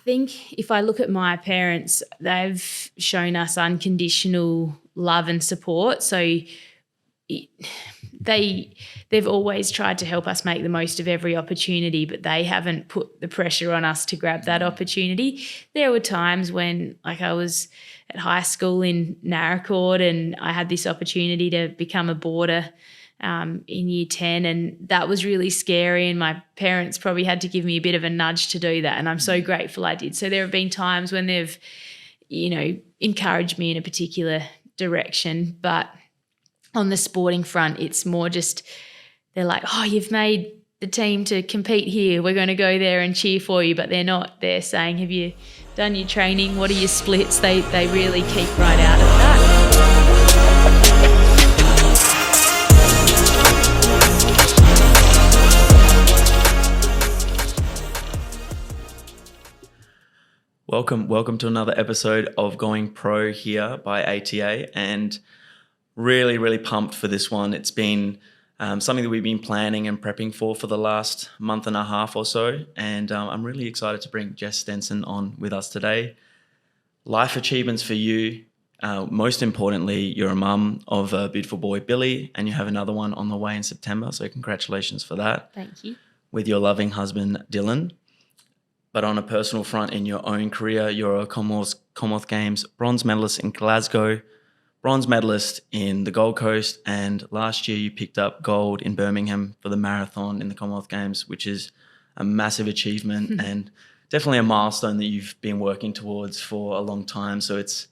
think if I look at my parents, they've shown us unconditional love and support. So they've always tried to help us make the most of every opportunity, but they haven't put the pressure on us to grab that opportunity. There were times when, like, I was at high school in Narracourt and I had this opportunity to become a boarder in year 10, and that was really scary, and my parents probably had to give me a bit of a nudge to do that, and I'm so grateful I did. So there have been times when they've, encouraged me in a particular direction, but on the sporting front, it's more just they're like, oh, you've made the team to compete here. We're going to go there and cheer for you. But they're not. They're saying, have you done your training? What are your splits? They really keep right out of that. Welcome to another episode of Going Pro here by ATA, and really, really pumped for this one. It's been something that we've been planning and prepping for the last month and a half or so, and I'm really excited to bring Jess Stenson on with us today. Life achievements for you. Most importantly, you're a mum of a beautiful boy, Billy, and you have another one on the way in September, so congratulations for that. Thank you. With your loving husband, Dylan. But on a personal front in your own career, you're a Commonwealth Games bronze medalist in Glasgow, bronze medalist in the Gold Coast, and last year you picked up gold in Birmingham for the marathon in the Commonwealth Games, which is a massive achievement and definitely a milestone that you've been working towards for a long time. So it's,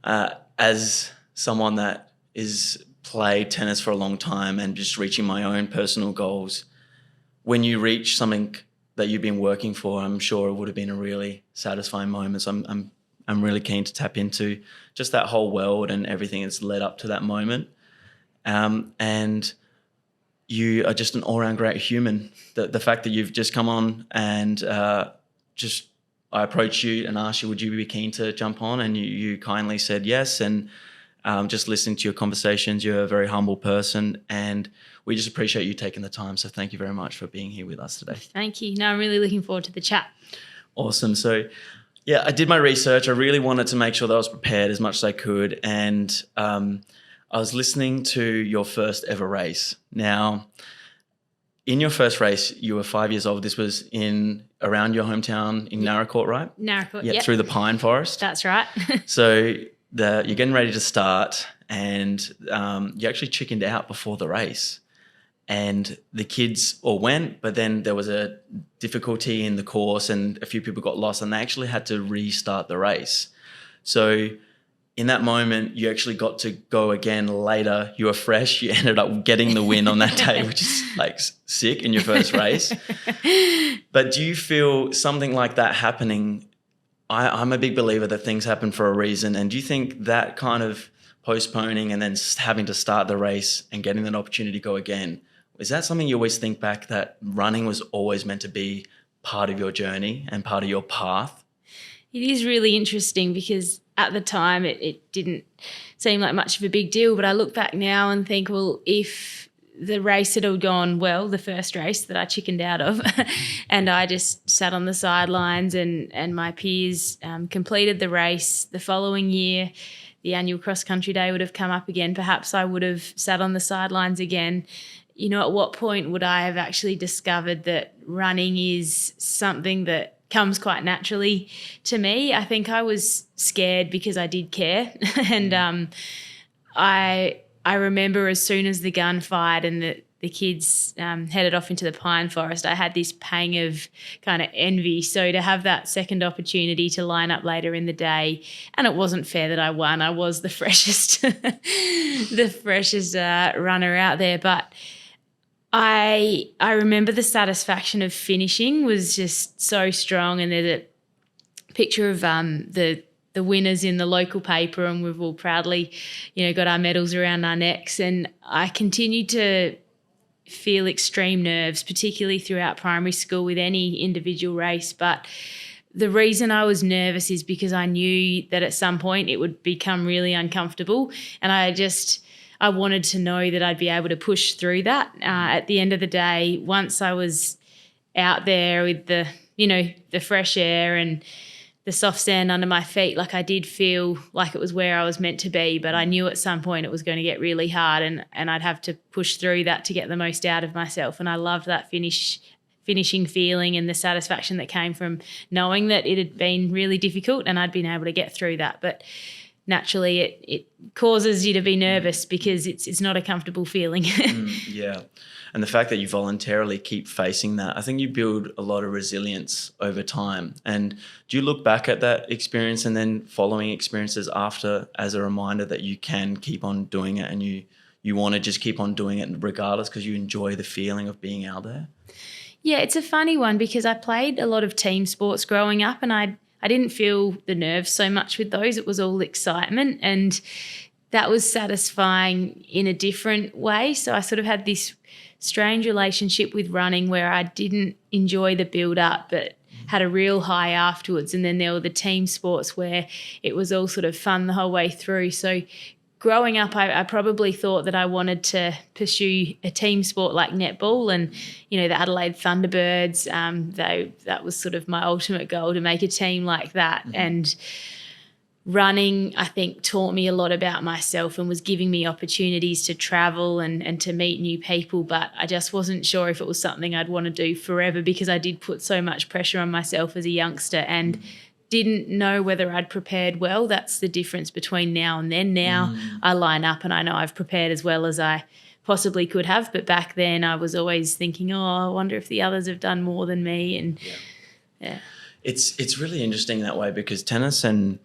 as someone that is played tennis for a long time and just reaching my own personal goals, when you reach something that you've been working for, I'm sure it would have been a really satisfying moment. So I'm really keen to tap into just that whole world and everything that's led up to that moment. And you are just an all-round great human. The fact that you've just come on and I approached you and asked you, would you be keen to jump on? And you kindly said yes. And just listening to your conversations, you're a very humble person, and we just appreciate you taking the time. So thank you very much for being here with us today. Thank you. No, I'm really looking forward to the chat. Awesome. So yeah, I did my research. I really wanted to make sure that I was prepared as much as I could. And I was listening to your first ever race. Now, in your first race, you were 5 years old. This was around your hometown in Narracourt, right? Narracourt, yeah. Through the pine forest. That's right. So you're getting ready to start, and you actually chickened out before the race. And the kids all went, but then there was a difficulty in the course and a few people got lost, and they actually had to restart the race. So in that moment, you actually got to go again later. You were fresh. You ended up getting the win on that day, which is like sick in your first race. But do you feel something like that happening? I'm a big believer that things happen for a reason. And do you think that kind of postponing and then having to start the race and getting that opportunity to go again, is that something you always think back that running was always meant to be part of your journey and part of your path? It is really interesting because at the time it didn't seem like much of a big deal, but I look back now and think, well, if the race had all gone well, the first race that I chickened out of, and I just sat on the sidelines and my peers completed the race the following year, the annual cross-country day would have come up again. Perhaps I would have sat on the sidelines again. At what point would I have actually discovered that running is something that comes quite naturally to me? I think I was scared because I did care. And I remember as soon as the gun fired and the kids headed off into the pine forest, I had this pang of kind of envy. So to have that second opportunity to line up later in the day, and it wasn't fair that I won. I was the freshest, runner out there. But I remember the satisfaction of finishing was just so strong. And there's a picture of the winners in the local paper, and we've all proudly, got our medals around our necks. And I continued to feel extreme nerves, particularly throughout primary school with any individual race. But the reason I was nervous is because I knew that at some point it would become really uncomfortable, and I wanted to know that I'd be able to push through that. At the end of the day, once I was out there with the the fresh air and the soft sand under my feet, like I did feel like it was where I was meant to be, but I knew at some point it was going to get really hard and I'd have to push through that to get the most out of myself. And I loved that finishing feeling and the satisfaction that came from knowing that it had been really difficult and I'd been able to get through that. But naturally it causes you to be nervous because it's not a comfortable feeling. Yeah. And the fact that you voluntarily keep facing that, I think you build a lot of resilience over time. And do you look back at that experience and then following experiences after as a reminder that you can keep on doing it and you want to just keep on doing it regardless because you enjoy the feeling of being out there? Yeah, it's a funny one because I played a lot of team sports growing up and I didn't feel the nerves so much with those. It was all excitement and that was satisfying in a different way. So I sort of had this strange relationship with running where I didn't enjoy the build up but had a real high afterwards. And then there were the team sports where it was all sort of fun the whole way through. So growing up, I probably thought that I wanted to pursue a team sport like netball and, the Adelaide Thunderbirds. That was sort of my ultimate goal, to make a team like that. Mm-hmm. And running, I think, taught me a lot about myself and was giving me opportunities to travel and to meet new people. But I just wasn't sure if it was something I'd want to do forever because I did put so much pressure on myself as a youngster and didn't know whether I'd prepared well. That's the difference between now and then. Now I line up and I know I've prepared as well as I possibly could have. But back then I was always thinking, I wonder if the others have done more than me. And yeah. It's really interesting that way because tennis and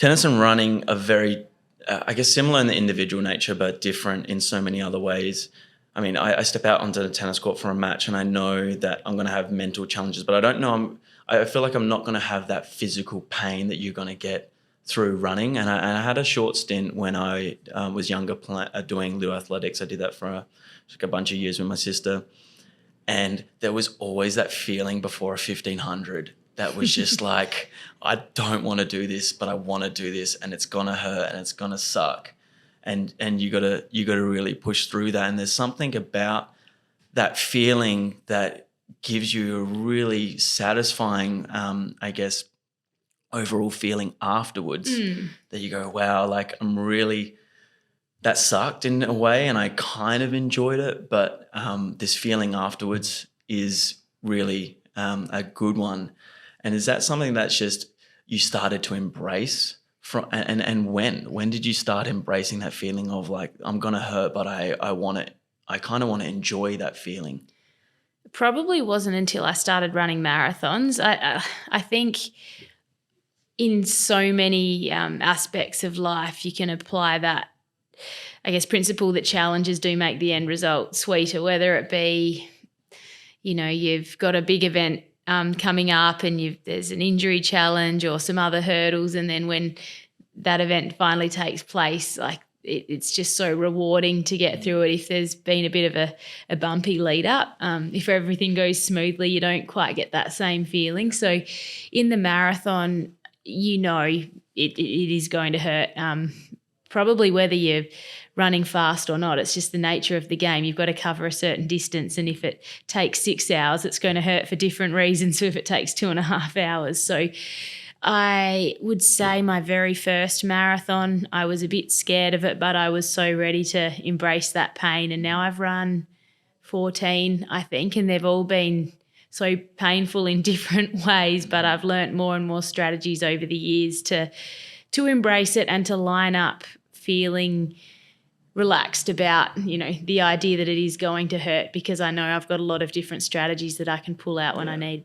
running are very, I guess, similar in the individual nature, but different in so many other ways. I mean, I step out onto the tennis court for a match and I know that I'm going to have mental challenges, but I don't know, I feel like I'm not going to have that physical pain that you're going to get through running. And I had a short stint when I was younger doing little athletics. I did that for a bunch of years with my sister. And there was always that feeling before a 1500 that was just like, I don't want to do this, but I want to do this and it's going to hurt and it's going to suck. And you got to really push through that. And there's something about that feeling that gives you a really satisfying, I guess, overall feeling afterwards that you go, wow, like that sucked in a way and I kind of enjoyed it, but this feeling afterwards is really a good one. And is that something that's just you started to embrace and when did you start embracing that feeling of like, I'm going to hurt, but I kind of want to enjoy that feeling? It probably wasn't until I started running marathons. I think in so many aspects of life, you can apply that, I guess, principle that challenges do make the end result sweeter, whether it be, you've got a big event coming up and there's an injury challenge or some other hurdles, and then when that event finally takes place, like it's just so rewarding to get through it. If there's been a bit of a bumpy lead up, if everything goes smoothly, you don't quite get that same feeling. So in the marathon, it is going to hurt, probably whether you're running fast or not. It's just the nature of the game. You've got to cover a certain distance, and if it takes 6 hours, it's going to hurt for different reasons to if it takes 2.5 hours. So I would say my very first marathon, I was a bit scared of it, but I was so ready to embrace that pain. And now I've run 14, I think, and they've all been so painful in different ways, but I've learnt more and more strategies over the years to embrace it and to line up feeling relaxed about, the idea that it is going to hurt, because I know I've got a lot of different strategies that I can pull out when I need.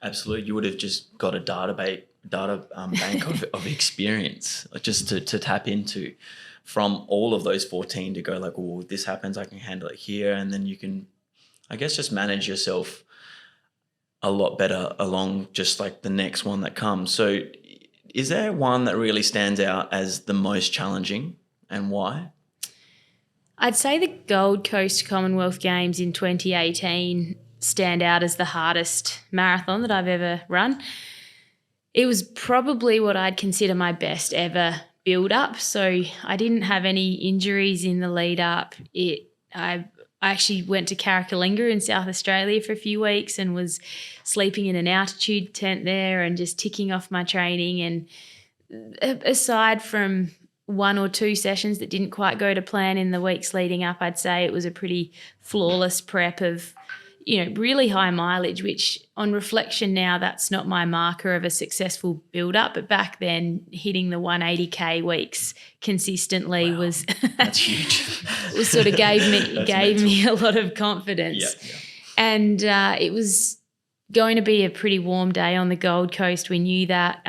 Absolutely. You would have just got a data bank of experience just to tap into from all of those 14 to go like, oh, this happens, I can handle it here. And then you can, I guess, just manage yourself a lot better along just like the next one that comes. So is there one that really stands out as the most challenging and why? I'd say the Gold Coast Commonwealth Games in 2018 stand out as the hardest marathon that I've ever run. It was probably what I'd consider my best ever build up. So I didn't have any injuries in the lead up. I I actually went to Carrickawlinga in South Australia for a few weeks and was sleeping in an altitude tent there and just ticking off my training. And aside from 1 or 2 sessions that didn't quite go to plan in the weeks leading up, I'd say it was a pretty flawless prep of, really high mileage, which on reflection now, that's not my marker of a successful build-up. But back then, hitting the 180K weeks consistently was that's huge. was sort of gave me a lot of confidence. Yeah. And it was going to be a pretty warm day on the Gold Coast. We knew that.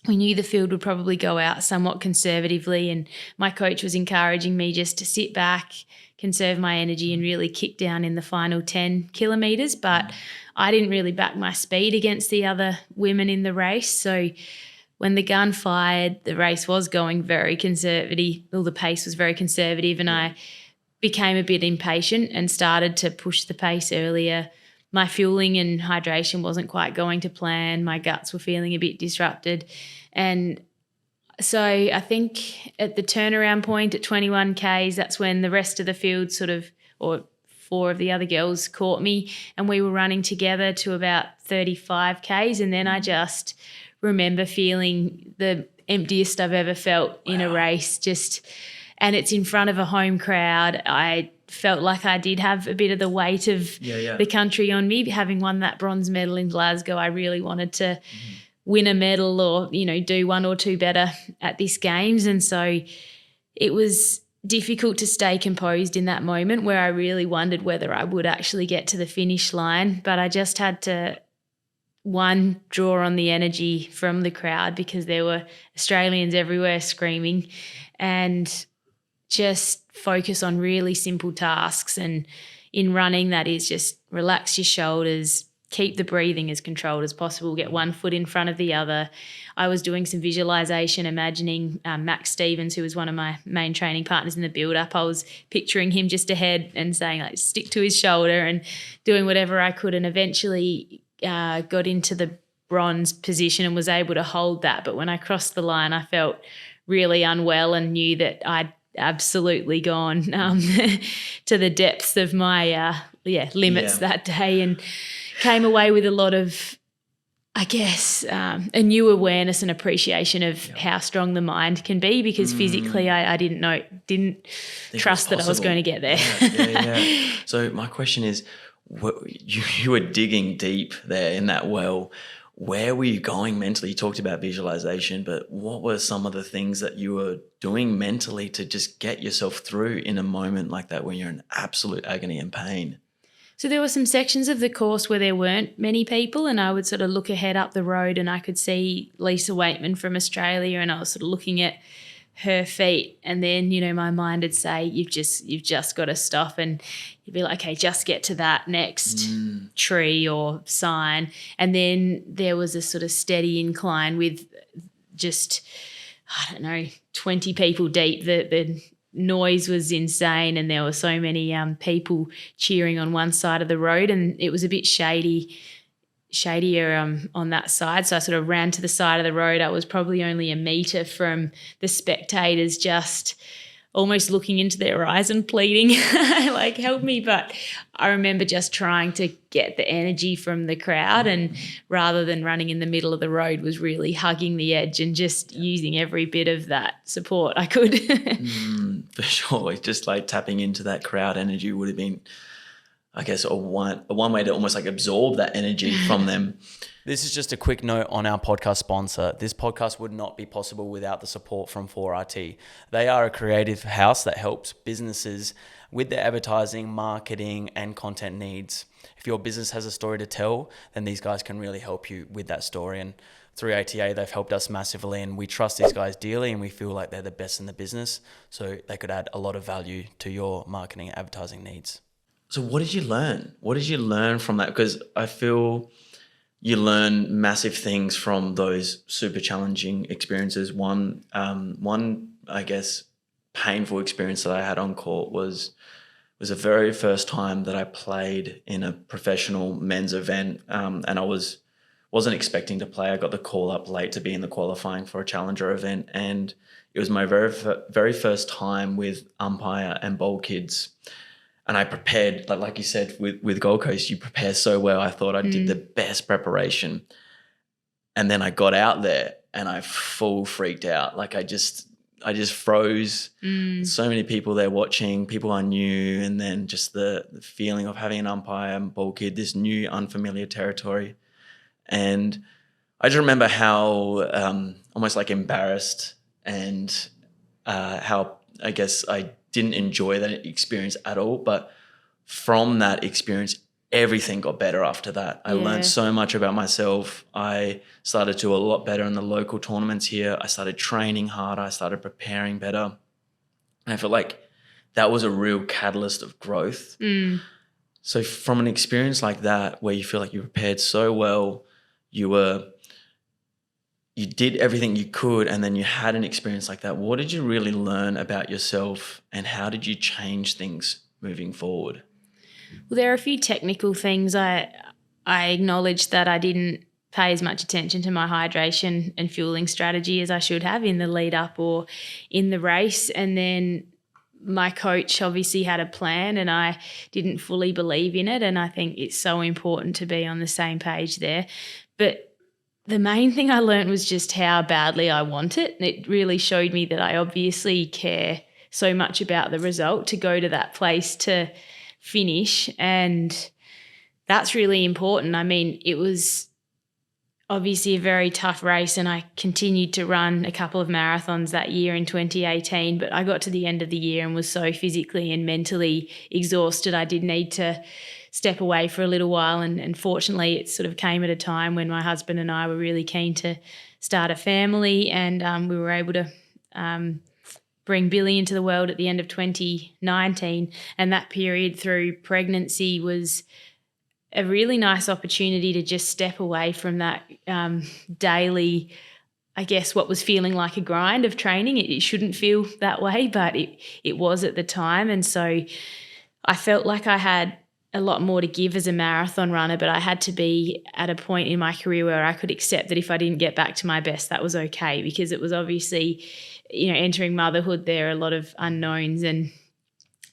We knew the field would probably go out somewhat conservatively, and my coach was encouraging me just to sit back, conserve my energy and really kick down in the final 10 kilometres. But I didn't really back my speed against the other women in the race. So when the gun fired, the race was going very conservative. Well, the pace was very conservative, and I became a bit impatient and started to push the pace earlier. My fueling and hydration wasn't quite going to plan. My guts were feeling a bit disrupted. And so I think at the turnaround point at 21 Ks, that's when the rest of the field or 4 of the other girls caught me, and we were running together to about 35 Ks. And then I just remember feeling the emptiest I've ever felt in a race, and it's in front of a home crowd. I felt like I did have a bit of the weight of the country on me. Having won that bronze medal in Glasgow, I really wanted to win a medal or, do 1 or 2 better at this Games. And so it was difficult to stay composed in that moment where I really wondered whether I would actually get to the finish line. But I just had to, one, draw on the energy from the crowd because there were Australians everywhere screaming, and just focus on really simple tasks. And in running, that is just relax your shoulders, keep the breathing as controlled as possible, get one foot in front of the other. I was doing some visualization, imagining Max Stevens, who was one of my main training partners in the build-up. I was picturing him just ahead and saying, stick to his shoulder, and doing whatever I could, and eventually got into the bronze position and was able to hold that. But when I crossed the line, I felt really unwell and knew that I'd absolutely gone to the depths of my limits that day, and came away with a lot of, I guess, a new awareness and appreciation of how strong the mind can be, because physically I didn't trust that I was going to get there. Yeah. So my question is, you were digging deep there in that well. Where were you going mentally? You talked about visualization, but what were some of the things that you were doing mentally to just get yourself through in a moment like that when you're in absolute agony and pain? So there were some sections of the course where there weren't many people, and I would sort of look ahead up the road and I could see Lisa Waitman from Australia, and I was sort of looking at her feet, and then, my mind would say, you've just got to stop, and you'd be like, okay, just get to that next tree or sign. And then there was a sort of steady incline with just, 20 people deep. The noise was insane, and there were so many people cheering on one side of the road, and it was a bit shadier on that side. So I sort of ran to the side of the road. I was probably only a metre from the spectators, just almost looking into their eyes and pleading, like, help me. But I remember just trying to get the energy from the crowd, and rather than running in the middle of the road, was really hugging the edge and just using every bit of that support I could. For sure. Just like tapping into that crowd energy would have been, I guess, one way to almost like absorb that energy from them. This is just a quick note on our podcast sponsor. This podcast would not be possible without the support from 4RT. They are a creative house that helps businesses with their advertising, marketing, and content needs. If your business has a story to tell, then these guys can really help you with that story. And through ATA, they've helped us massively, and we trust these guys dearly, and we feel like they're the best in the business. So they could add a lot of value to your marketing and advertising needs. So what did you learn? What did you learn from that? Because I feel you learn massive things from those super challenging experiences. One, I guess, painful experience that I had on court was the very first time that I played in a professional men's event, and I wasn't expecting to play. I got the call up late to be in the qualifying for a challenger event, and it was my very first time with umpire and bowl kids. And I prepared, like you said, with Gold Coast, you prepare so well. I thought I did the best preparation. And then I got out there and I full freaked out. Like I just froze. So many people there watching, people I knew, and then just the feeling of having an umpire and ball kid, this new unfamiliar territory. And I just remember how almost like embarrassed and how I guess I didn't enjoy that experience at all. But from that experience, everything got better after that. I learned so much about myself. I started to do a lot better in the local tournaments here. I started training harder. I started preparing better. And I felt like that was a real catalyst of growth. So from an experience like that, where you feel like you prepared so well, you did everything you could, and then you had an experience like that, what did you really learn about yourself, and how did you change things moving forward? Well, there are a few technical things. I acknowledged that I didn't pay as much attention to my hydration and fueling strategy as I should have in the lead up or in the race. And then my coach obviously had a plan and I didn't fully believe in it. And I think it's so important to be on the same page there. But the main thing I learned was just how badly I want it. And it really showed me that I obviously care so much about the result to go to that place to finish, and that's really important. I mean, it was obviously a very tough race and I continued to run a couple of marathons that year in 2018, but I got to the end of the year and was so physically and mentally exhausted I did need to step away for a little while, and fortunately it sort of came at a time when my husband and I were really keen to start a family, and we were able to bring Billy into the world at the end of 2019, and that period through pregnancy was a really nice opportunity to just step away from that daily, I guess, what was feeling like a grind of training. It shouldn't feel that way, but it was at the time. And so I felt like I had a lot more to give as a marathon runner, but I had to be at a point in my career where I could accept that if I didn't get back to my best, that was okay, because it was obviously, entering motherhood, there are a lot of unknowns. And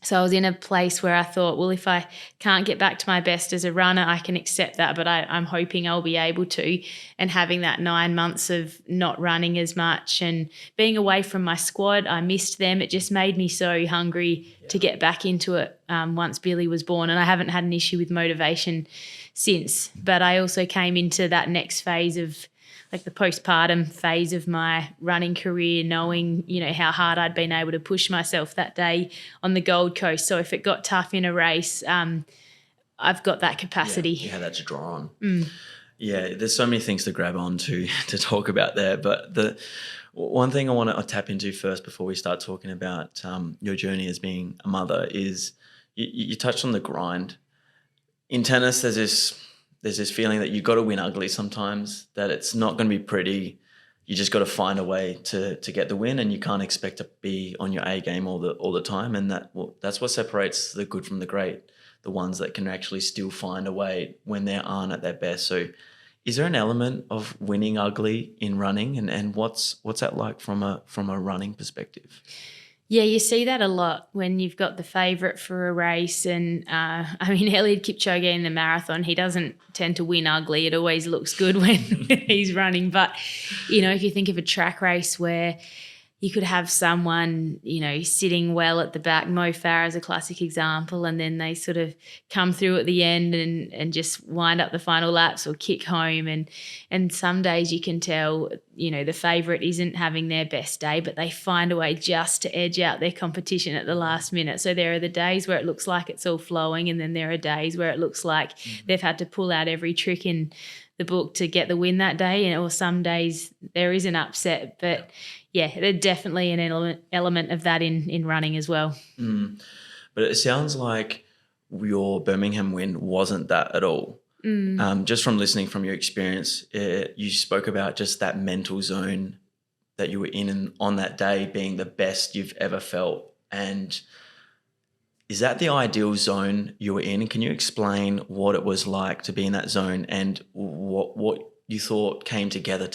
so I was in a place where I thought, well, if I can't get back to my best as a runner, I can accept that, but I'm hoping I'll be able to. And having that 9 months of not running as much and being away from my squad, I missed them. It just made me so hungry to get back into it once Billy was born. And I haven't had an issue with motivation since. But I also came into that next phase of like the postpartum phase of my running career, knowing, how hard I'd been able to push myself that day on the Gold Coast. So if it got tough in a race, I've got that capacity. Yeah, that's drawn. Yeah, there's so many things to grab on to talk about there. But the one thing I want to tap into first before we start talking about your journey as being a mother is you touched on the grind. In tennis, there's this feeling that you've got to win ugly sometimes, that it's not going to be pretty. You just got to find a way to get the win, and you can't expect to be on your A game all the time. And that's what separates the good from the great, the ones that can actually still find a way when they aren't at their best. So is there an element of winning ugly in running, and what's that like from a running perspective? Yeah, you see that a lot when you've got the favourite for a race. And Eliud Kipchoge in the marathon, he doesn't tend to win ugly. It always looks good when he's running. But, if you think of a track race where you could have someone, sitting well at the back, Mo Farah is a classic example, and then they sort of come through at the end and just wind up the final laps or kick home. And some days you can tell, the favourite isn't having their best day, but they find a way just to edge out their competition at the last minute. So there are the days where it looks like it's all flowing, and then there are days where it looks like they've had to pull out every trick in the book to get the win that day, or some days there is an upset. But yeah, there's definitely an element of that in running as well. But it sounds like your Birmingham win wasn't that at all. Just from listening from your experience, you spoke about just that mental zone that you were in and on that day being the best you've ever felt. And is that the ideal zone you were in? And can you explain what it was like to be in that zone and what you thought came together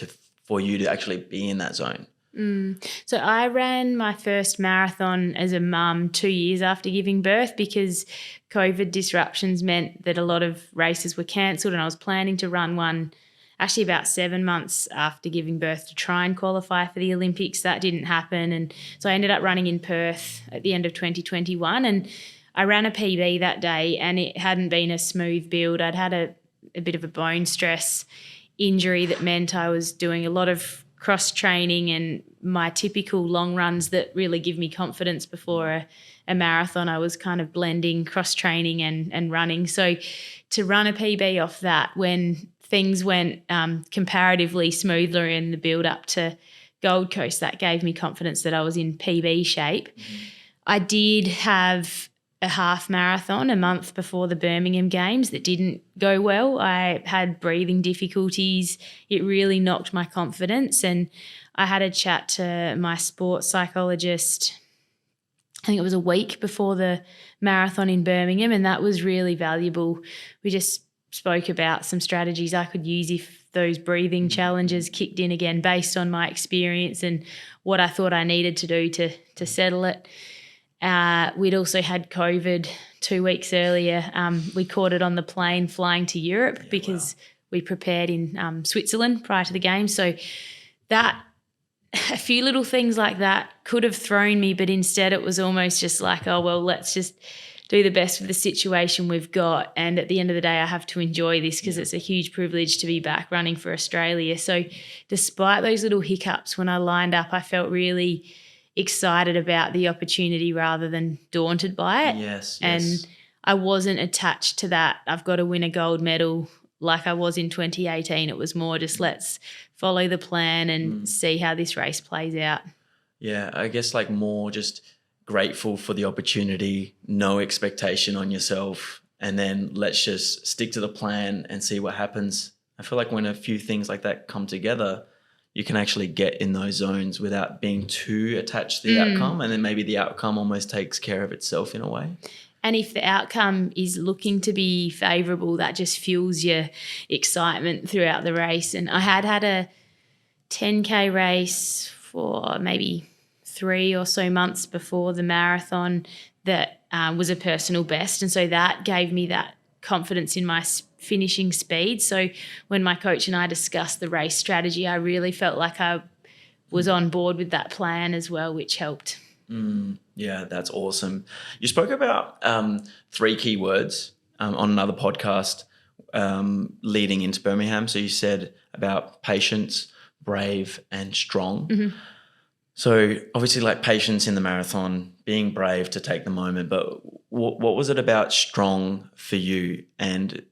for you to actually be in that zone? So I ran my first marathon as a mum 2 years after giving birth because COVID disruptions meant that a lot of races were cancelled, and I was planning to run one actually about 7 months after giving birth to try and qualify for the Olympics. That didn't happen, and so I ended up running in Perth at the end of 2021, and I ran a PB that day, and it hadn't been a smooth build. I'd had a bit of a bone stress injury that meant I was doing a lot of cross training and my typical long runs that really give me confidence before a marathon. I was kind of blending cross training and running. So to run a PB off that when things went comparatively smoother in the build up to Gold Coast, that gave me confidence that I was in PB shape. I did have a half marathon a month before the Birmingham Games that didn't go well. I had breathing difficulties. It really knocked my confidence, and I had a chat to my sports psychologist, I think it was a week before the marathon in Birmingham, and that was really valuable. We just spoke about some strategies I could use if those breathing challenges kicked in again based on my experience and what I thought I needed to do to settle it. We'd also had COVID 2 weeks earlier. We caught it on the plane flying to Europe because we prepared in Switzerland prior to the game. So that a few little things like that could have thrown me, but instead it was almost just like, oh, well, let's just do the best with the situation we've got. And at the end of the day, I have to enjoy this because it's a huge privilege to be back running for Australia. So despite those little hiccups, when I lined up, I felt really excited about the opportunity rather than daunted by it. Yes. And I wasn't attached to that, I've got to win a gold medal like I was in 2018. It was more just let's follow the plan and see how this race plays out. Yeah, I guess like more just grateful for the opportunity, no expectation on yourself, and then let's just stick to the plan and see what happens. I feel like when a few things like that come together, you can actually get in those zones without being too attached to the outcome, and then maybe the outcome almost takes care of itself in a way. And if the outcome is looking to be favourable, that just fuels your excitement throughout the race. And I had a 10K race for maybe 3 or so months before the marathon that was a personal best. And so that gave me that confidence in my finishing speed. So when my coach and I discussed the race strategy, I really felt like I was on board with that plan as well, which helped. Yeah, that's awesome. You spoke about 3 key words on another podcast leading into Birmingham. So you said about patience, brave, and strong. So obviously like patience in the marathon, being brave to take the moment, but what was it about strong for you? And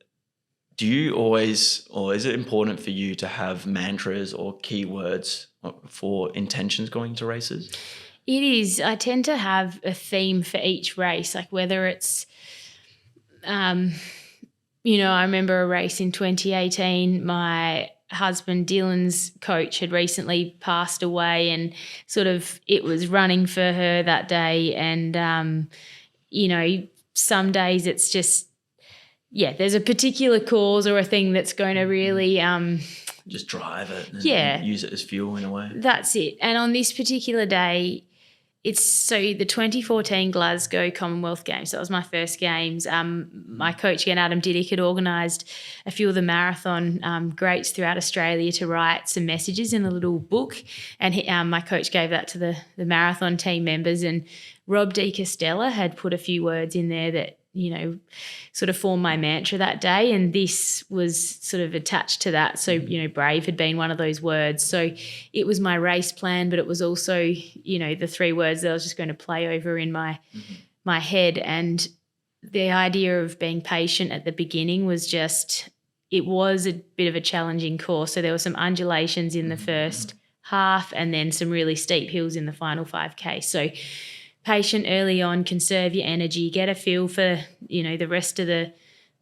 do you always, or is it important for you to have mantras or keywords for intentions going to races? It is. I tend to have a theme for each race, like whether it's, I remember a race in 2018, my husband Dylan's coach had recently passed away, and sort of it was running for her that day. And, some days it's just, there's a particular cause or a thing that's going to really just drive it and use it as fuel in a way. That's it. And on this particular day, it's the 2014 Glasgow Commonwealth Games. That was my first games. My coach again, Adam Diddick, had organised a few of the marathon greats throughout Australia to write some messages in a little book, and my coach gave that to the marathon team members. And Rob De Castella had put a few words in there that sort of formed my mantra that day, and this was sort of attached to that. So, brave had been one of those words. So it was my race plan, but it was also, the 3 words that I was just going to play over in my head. And the idea of being patient at the beginning was just, it was a bit of a challenging course. So there were some undulations in the first half and then some really steep hills in the final 5K. So patient early on, conserve your energy, get a feel for, the rest of the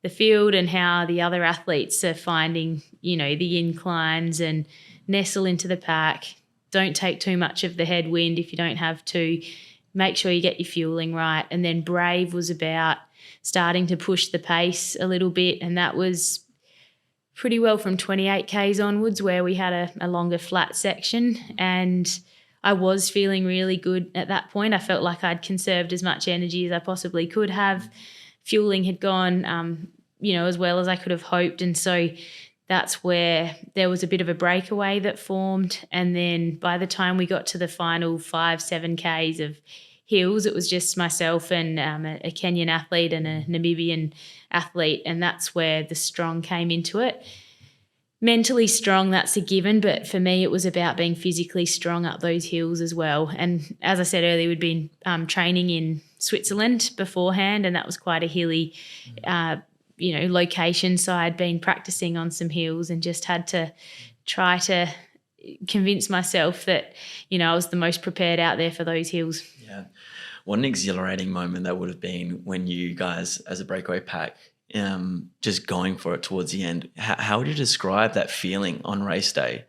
field and how the other athletes are finding, the inclines, and nestle into the pack. Don't take too much of the headwind if you don't have to. Make sure you get your fueling right. And then brave was about starting to push the pace a little bit, and that was pretty well from 28Ks onwards, where we had a longer flat section. And I was feeling really good at that point. I felt like I'd conserved as much energy as I possibly could have. Fueling had gone, as well as I could have hoped. And so that's where there was a bit of a breakaway that formed. And then by the time we got to the final 5-7 Ks of hills, it was just myself and a Kenyan athlete and a Namibian athlete. And that's where the strong came into it. Mentally strong, that's a given, but for me it was about being physically strong up those hills as well. And as I said earlier, we'd been training in Switzerland beforehand, and that was quite a hilly location. So I'd been practicing on some hills and just had to try to convince myself that, I was the most prepared out there for those hills. Yeah. What an exhilarating moment that would have been when you guys as a breakaway pack just going for it towards the end. How would you describe that feeling on race day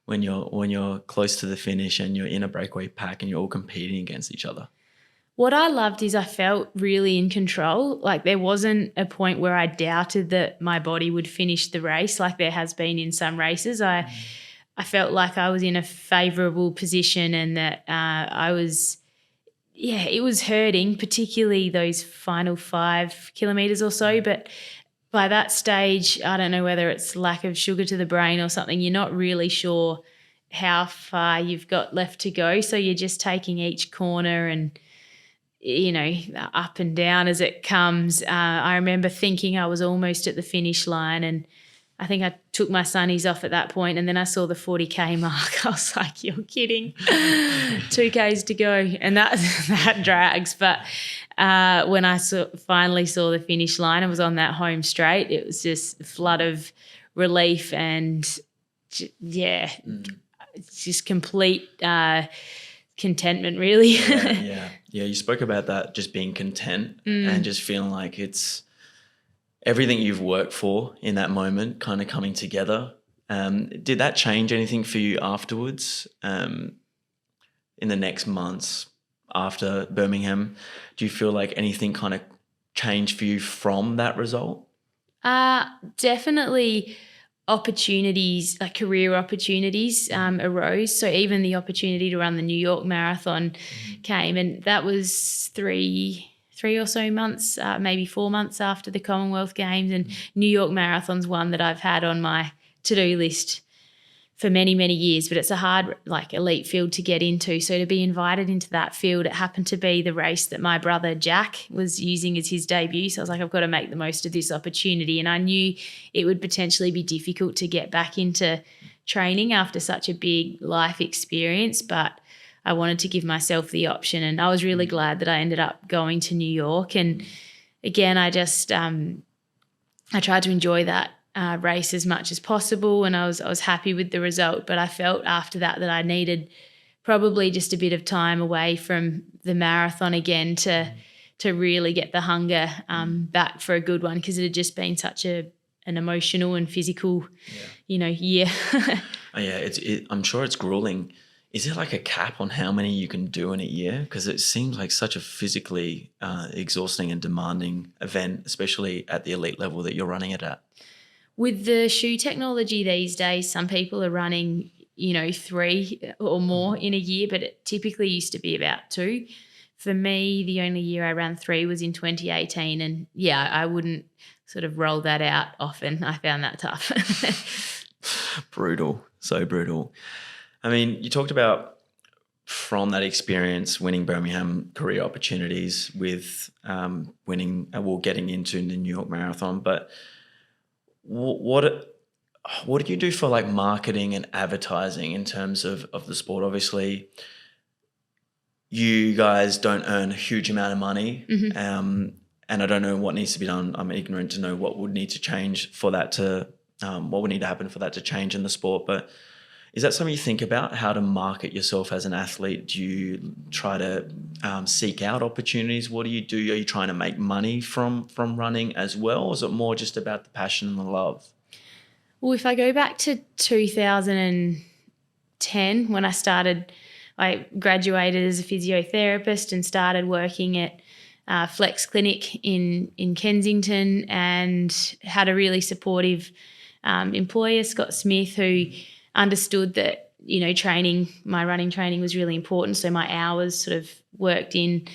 when you're close to the finish and you're in a breakaway pack and you're all competing against each other? What I loved is I felt really in control. Like there wasn't a point where I doubted that my body would finish the race like there has been in some races. I felt like I was in a favourable position and that it was hurting, particularly those final 5 kilometres or so. But by that stage, I don't know whether it's lack of sugar to the brain or something, you're not really sure how far you've got left to go. So you're just taking each corner and, up and down as it comes. I remember thinking I was almost at the finish line, and I think I took my sunnies off at that point, and then I saw the 40K mark. I was like, you're kidding. 2 Ks to go. And that drags. But when I finally saw the finish line and was on that home straight, it was just a flood of relief and, it's just complete contentment, really. Yeah, you spoke about that, just being content and just feeling like it's everything you've worked for in that moment kind of coming together. Did that change anything for you afterwards in the next months after Birmingham? Do you feel like anything kind of changed for you from that result? Definitely opportunities, like career opportunities arose. So even the opportunity to run the New York Marathon came, and that was three or so months, maybe 4 months after the Commonwealth Games. And New York Marathon's one that I've had on my to-do list for many, many years, but it's a hard, elite field to get into. So to be invited into that field, it happened to be the race that my brother Jack was using as his debut. So I was like, I've got to make the most of this opportunity. And I knew it would potentially be difficult to get back into training after such a big life experience, but I wanted to give myself the option. And I was really glad that I ended up going to New York. And again, I just, I tried to enjoy that race as much as possible, and I was happy with the result. But I felt after that I needed probably just a bit of time away from the marathon again to really get the hunger back for a good one, because it had just been such an emotional and physical, year. I'm sure it's grueling. Is there like a cap on how many you can do in a year? Because it seems like such a physically exhausting and demanding event, especially at the elite level that you're running it at. With the shoe technology these days, some people are running, 3 or more in a year, but it typically used to be about 2. For me, the only year I ran 3 was in 2018. And I wouldn't sort of roll that out often. I found that tough. Brutal, so brutal. I mean, you talked about from that experience winning Birmingham career opportunities with getting into the New York Marathon, but what did you do for like marketing and advertising in terms of the sport? Obviously, you guys don't earn a huge amount of money, and I don't know what needs to be done. I'm ignorant to know what would need to change for that what would need to happen for that to change in the sport. But is that something you think about, how to market yourself as an athlete? Do you try to seek out opportunities? What do you do? Are you trying to make money from running as well? Or is it more just about the passion and the love? Well, if I go back to 2010, when I graduated as a physiotherapist and started working at Flex Clinic in Kensington, and had a really supportive employer, Scott Smith, who understood that my running training was really important. So my hours sort of worked in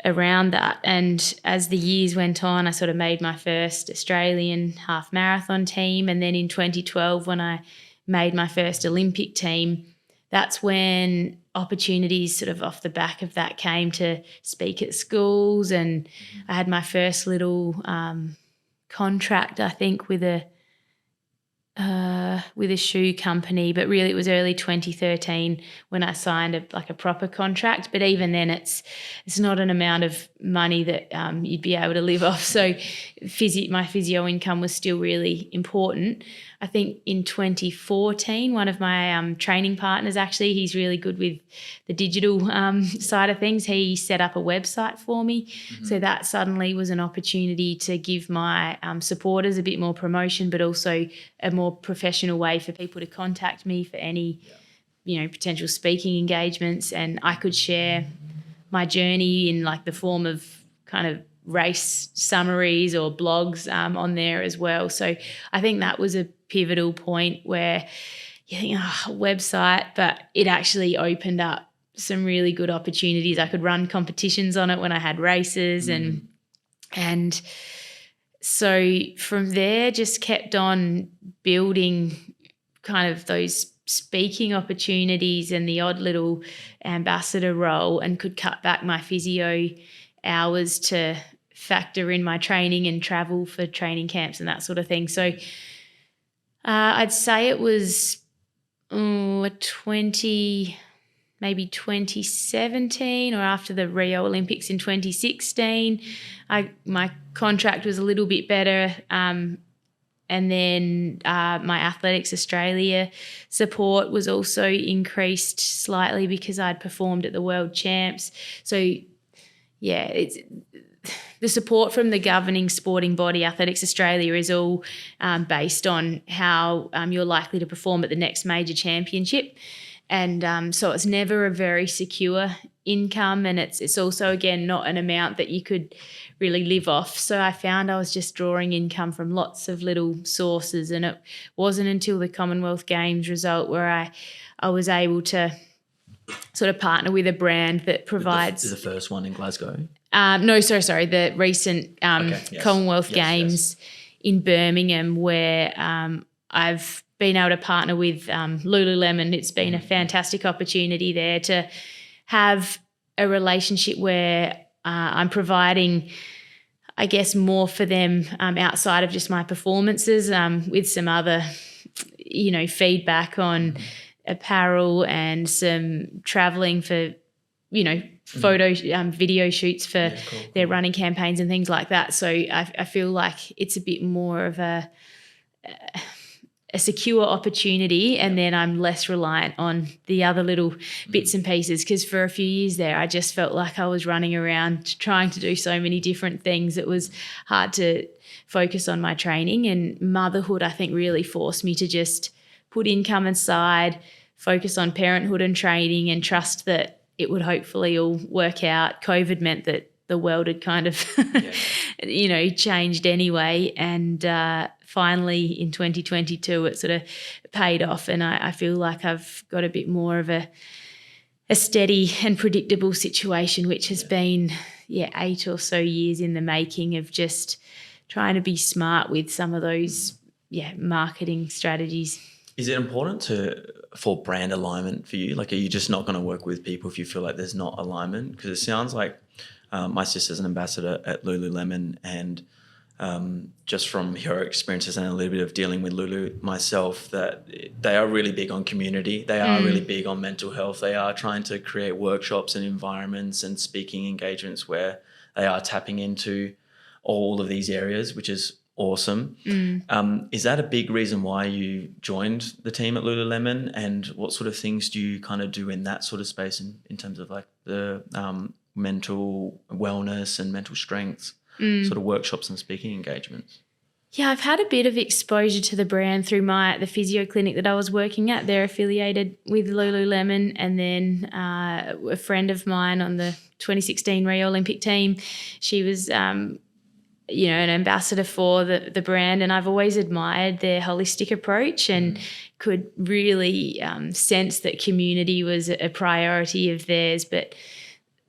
around that. And as the years went on, I sort of made my first Australian half marathon team. And then in 2012, when I made my first Olympic team, that's when opportunities sort of off the back of that came to speak at schools. And I had my first little contract, I think, with a shoe company, but really it was early 2013 when I signed a proper contract. But even then, it's not an amount of money that you'd be able to live off. So my physio income was still really important. I think in 2014, one of my training partners, actually, he's really good with the digital side of things. He set up a website for me. Mm-hmm. So that suddenly was an opportunity to give my supporters a bit more promotion, but also a more professional way for people to contact me for any, potential speaking engagements. And I could share my journey in like the form of kind of race summaries or blogs on there as well. So I think that was a pivotal point where you think, website, but it actually opened up some really good opportunities. I could run competitions on it when I had races and so from there just kept on building kind of those speaking opportunities and the odd little ambassador role, and could cut back my physio hours to factor in my training and travel for training camps and that sort of thing. So I'd say it was maybe 2017 or after the Rio Olympics in 2016. My contract was a little bit better, and then my Athletics Australia support was also increased slightly because I'd performed at the World Champs. So, yeah, the support from the governing sporting body, Athletics Australia, is all based on how you're likely to perform at the next major championship. And so it's never a very secure income, and it's also, again, not an amount that you could really live off. So I found I was just drawing income from lots of little sources, and it wasn't until the Commonwealth Games result where I was able to sort of partner with a brand that provides... The first one in Glasgow? Sorry, the recent Commonwealth Games in Birmingham, where I've been able to partner with Lululemon. It's been a fantastic opportunity there to have a relationship where I'm providing, I guess, more for them outside of just my performances, with some other, feedback on apparel and some travelling for, photo, video shoots for their running campaigns and things like that. So I feel like it's a bit more of a secure opportunity, and then I'm less reliant on the other little bits and pieces, because for a few years there I just felt like I was running around trying to do so many different things. It was hard to focus on my training, and motherhood, I think, really forced me to just put income aside, focus on parenthood and training, and trust that it would hopefully all work out. COVID meant that the world had kind of, changed anyway. And finally in 2022, it sort of paid off. And I feel like I've got a bit more of a steady and predictable situation, which has been, 8 or so years in the making of just trying to be smart with some of those, marketing strategies. Is it important for brand alignment for you? Like, are you just not going to work with people if you feel like there's not alignment? Because it sounds like my sister's an ambassador at Lululemon, and just from her experiences and a little bit of dealing with Lulu myself, that they are really big on community. They are really big on mental health. They are trying to create workshops and environments and speaking engagements where they are tapping into all of these areas, which is awesome. Is that a big reason why you joined the team at Lululemon? And what sort of things do you kind of do in that sort of space in terms of like the mental wellness and mental strength sort of workshops and speaking engagements? Yeah, I've had a bit of exposure to the brand through the physio clinic that I was working at. They're affiliated with Lululemon, and then a friend of mine on the 2016 Rio Olympic team, she was an ambassador for the brand, and I've always admired their holistic approach and could really sense that community was a priority of theirs, but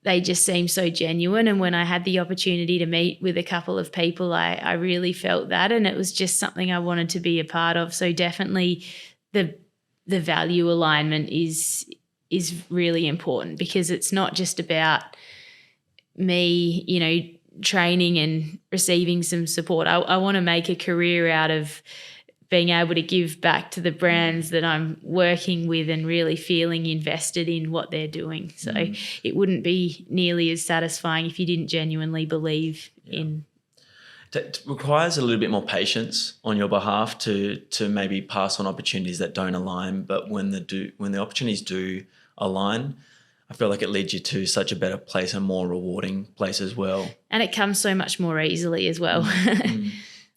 they just seem so genuine. And when I had the opportunity to meet with a couple of people, I really felt that, and it was just something I wanted to be a part of. So definitely the value alignment is really important, because it's not just about me, training and receiving some support. I want to make a career out of being able to give back to the brands that I'm working with and really feeling invested in what they're doing. So it wouldn't be nearly as satisfying if you didn't genuinely believe in. It requires a little bit more patience on your behalf to maybe pass on opportunities that don't align, but when the opportunities do align, I feel like it leads you to such a better place, a more rewarding place as well. And it comes so much more easily as well.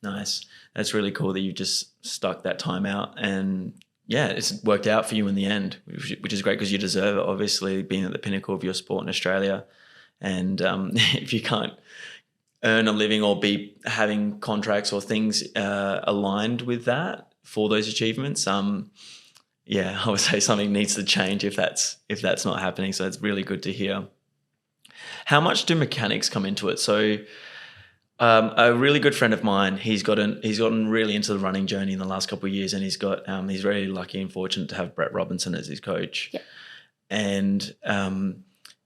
Nice. That's really cool that you just stuck that time out, and it's worked out for you in the end, which is great, because you deserve it, obviously, being at the pinnacle of your sport in Australia. And if you can't earn a living or be having contracts or things aligned with that for those achievements, I would say something needs to change if that's not happening. So it's really good to hear. How much do mechanics come into it? So a really good friend of mine, he's gotten really into the running journey in the last couple of years, and he's really lucky and fortunate to have Brett Robinson as his coach. Yep. And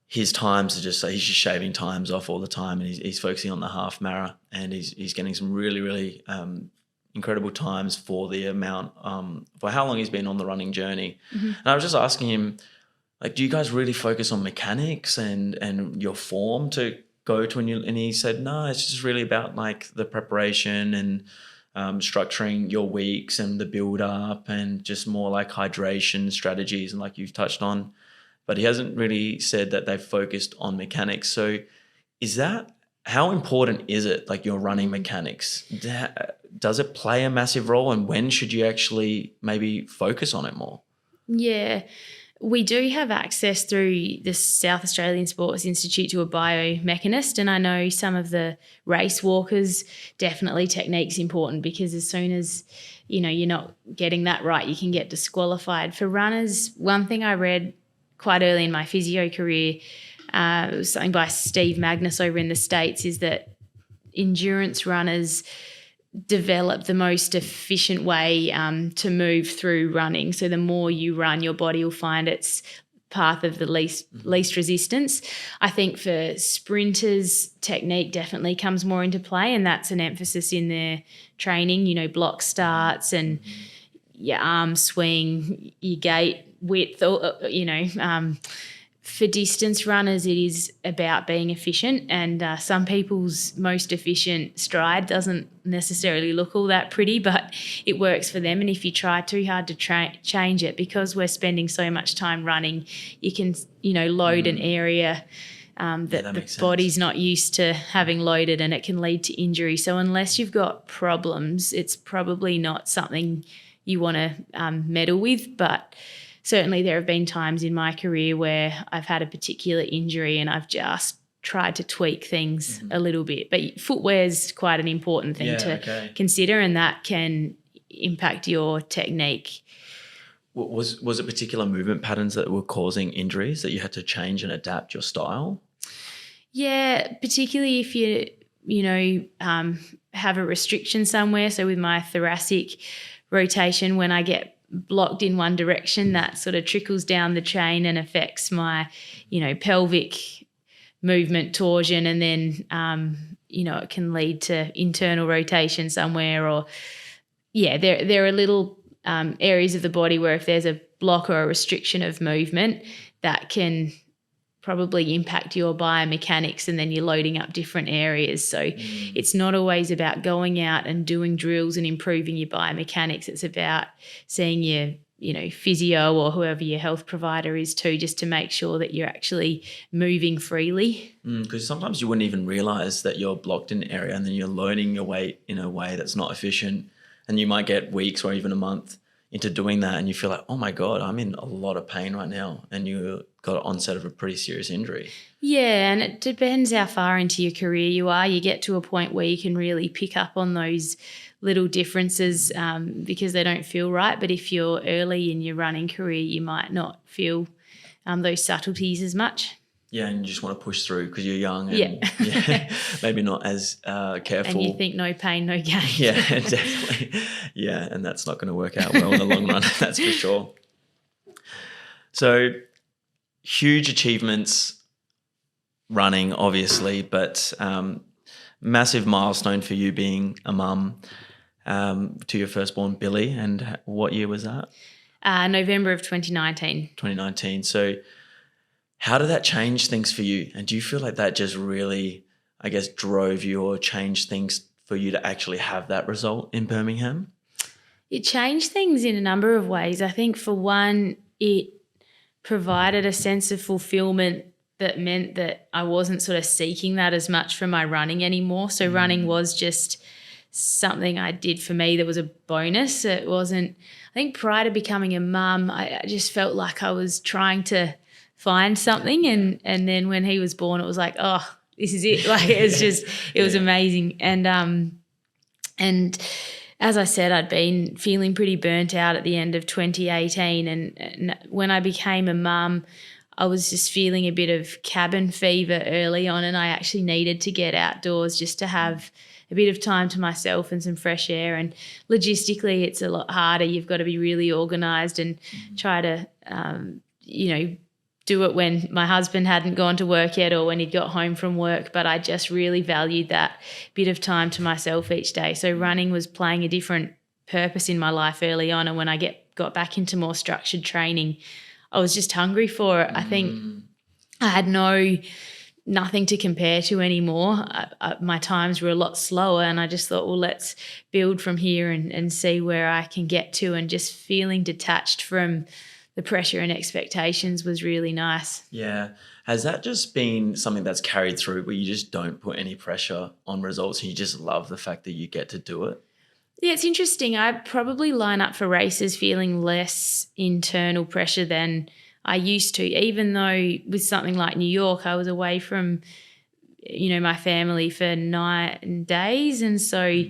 his times are he's just shaving times off all the time, and he's focusing on the half marathon, and he's getting some really, really incredible times for the amount, for how long he's been on the running journey. Mm-hmm. And I was just asking him, like, do you guys really focus on mechanics and your form to go to? And he said, no, it's just really about like the preparation and structuring your weeks and the build up, and just more like hydration strategies, and like you've touched on. But he hasn't really said that they've focused on mechanics. So how important is it, like your running mechanics? Does it play a massive role, and when should you actually maybe focus on it more? Yeah, we do have access through the South Australian Sports Institute to a biomechanist, and I know some of the race walkers, definitely technique's important, because as soon as you're not getting that right, you can get disqualified. For runners, one thing I read quite early in my physio career, it was something by Steve Magnus over in the States, is that endurance runners develop the most efficient way to move through running. So the more you run, your body will find its path of the least resistance. I think for sprinters, technique definitely comes more into play, and that's an emphasis in their training, block starts and your arm swing, your gait width, for distance runners, it is about being efficient, and some people's most efficient stride doesn't necessarily look all that pretty, but it works for them. And if you try too hard to change it, because we're spending so much time running, you can, load an area that the body's not used to having loaded, and it can lead to injury. So unless you've got problems, it's probably not something you want to meddle with. But certainly there have been times in my career where I've had a particular injury and I've just tried to tweak things a little bit. But footwear is quite an important thing to consider, and that can impact your technique. Was it particular movement patterns that were causing injuries that you had to change and adapt your style? Yeah, particularly if you have a restriction somewhere. So with my thoracic rotation, when I get blocked in one direction, that sort of trickles down the chain and affects my, pelvic movement torsion, and then, it can lead to internal rotation somewhere, or, there are little areas of the body where if there's a block or a restriction of movement, that can probably impact your biomechanics, and then you're loading up different areas. So it's not always about going out and doing drills and improving your biomechanics. It's about seeing your, physio or whoever your health provider is too, just to make sure that you're actually moving freely. Because sometimes you wouldn't even realise that you're blocked in an area, and then you're loading your weight in a way that's not efficient, and you might get weeks or even a month into doing that and you feel like, oh my God, I'm in a lot of pain right now, and you got an onset of a pretty serious injury. Yeah, and it depends how far into your career you are. You get to a point where you can really pick up on those little differences because they don't feel right. But if you're early in your running career, you might not feel those subtleties as much. Yeah, and you just want to push through because you're young and Yeah. maybe not as careful. And you think no pain, no gain. Yeah, definitely. Yeah, and that's not going to work out well in the long run, that's for sure. So huge achievements running, obviously, but massive milestone for you being a mum to your firstborn, Billy. And what year was that? November of 2019. 2019. So how did that change things for you? And do you feel like that just really, I guess, drove you or changed things for you to actually have that result in Birmingham? It changed things in a number of ways. I think for one, it provided a sense of fulfillment that meant that I wasn't sort of seeking that as much from my running anymore. So running was just something I did for me that was a bonus. It wasn't, I think prior to becoming a mum, I just felt like I was trying to find something, and then when he was born, it was like, oh, this is it. Like it was amazing. And as I said, I'd been feeling pretty burnt out at the end of 2018, and when I became a mum, I was just feeling a bit of cabin fever early on, and I actually needed to get outdoors just to have a bit of time to myself and some fresh air. And logistically, it's a lot harder. You've got to be really organised and try to, do it when my husband hadn't gone to work yet or when he'd got home from work. But I just really valued that bit of time to myself each day. So running was playing a different purpose in my life early on. And when I got back into more structured training, I was just hungry for it. I think I had nothing to compare to anymore. My times were a lot slower, and I just thought, well, let's build from here and see where I can get to. And just feeling detached from the pressure and expectations was really nice. Yeah. Has that just been something that's carried through where you just don't put any pressure on results and you just love the fact that you get to do it? Yeah, it's interesting. I probably line up for races feeling less internal pressure than I used to, even though with something like New York, I was away from, my family for 9 days. And so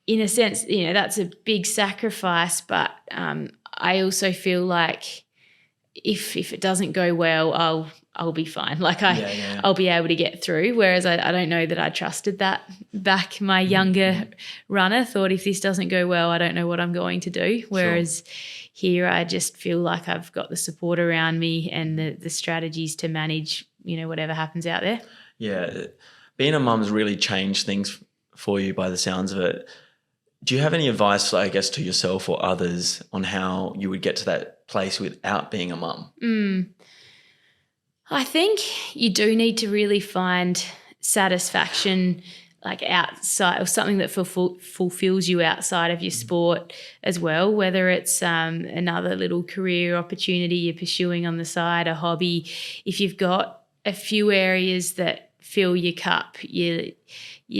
in a sense, that's a big sacrifice, but I also feel like if it doesn't go well, I'll be fine. Like I'll be able to get through. Whereas I don't know that I trusted that back. My younger runner thought if this doesn't go well, I don't know what I'm going to do. Whereas here I just feel like I've got the support around me and the strategies to manage, whatever happens out there. Yeah. Being a mum's really changed things for you by the sounds of it. Do you have any advice, I guess, to yourself or others on how you would get to that place without being a mum? I think you do need to really find satisfaction like outside, or something that fulfills you outside of your sport as well, whether it's another little career opportunity you're pursuing on the side, a hobby. If you've got a few areas that fill your cup, you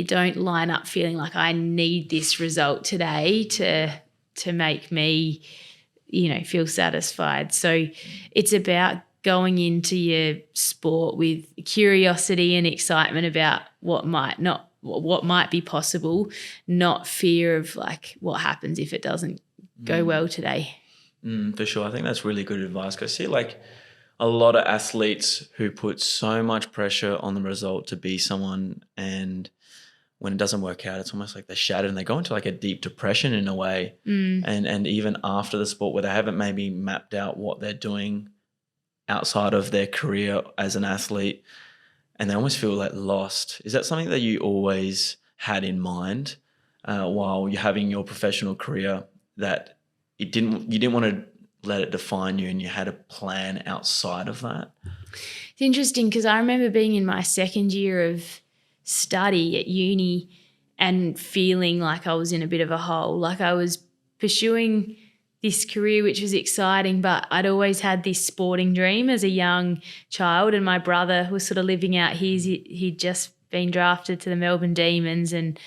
don't line up feeling like I need this result today to make me, feel satisfied. So it's about going into your sport with curiosity and excitement about what might be possible, not fear of like what happens if it doesn't go well today. For sure. I think that's really good advice. I see like a lot of athletes who put so much pressure on the result to be someone, and when it doesn't work out, it's almost like they're shattered and they go into like a deep depression in a way. And even after the sport where they haven't maybe mapped out what they're doing outside of their career as an athlete, and they almost feel like lost. Is that something that you always had in mind while you're having your professional career, that you didn't want to let it define you and you had a plan outside of that? It's interesting because I remember being in my second year of study at uni and feeling like I was in a bit of a hole. Like I was pursuing this career, which was exciting, but I'd always had this sporting dream as a young child, and my brother was sort of living out his. He'd just been drafted to the Melbourne Demons, and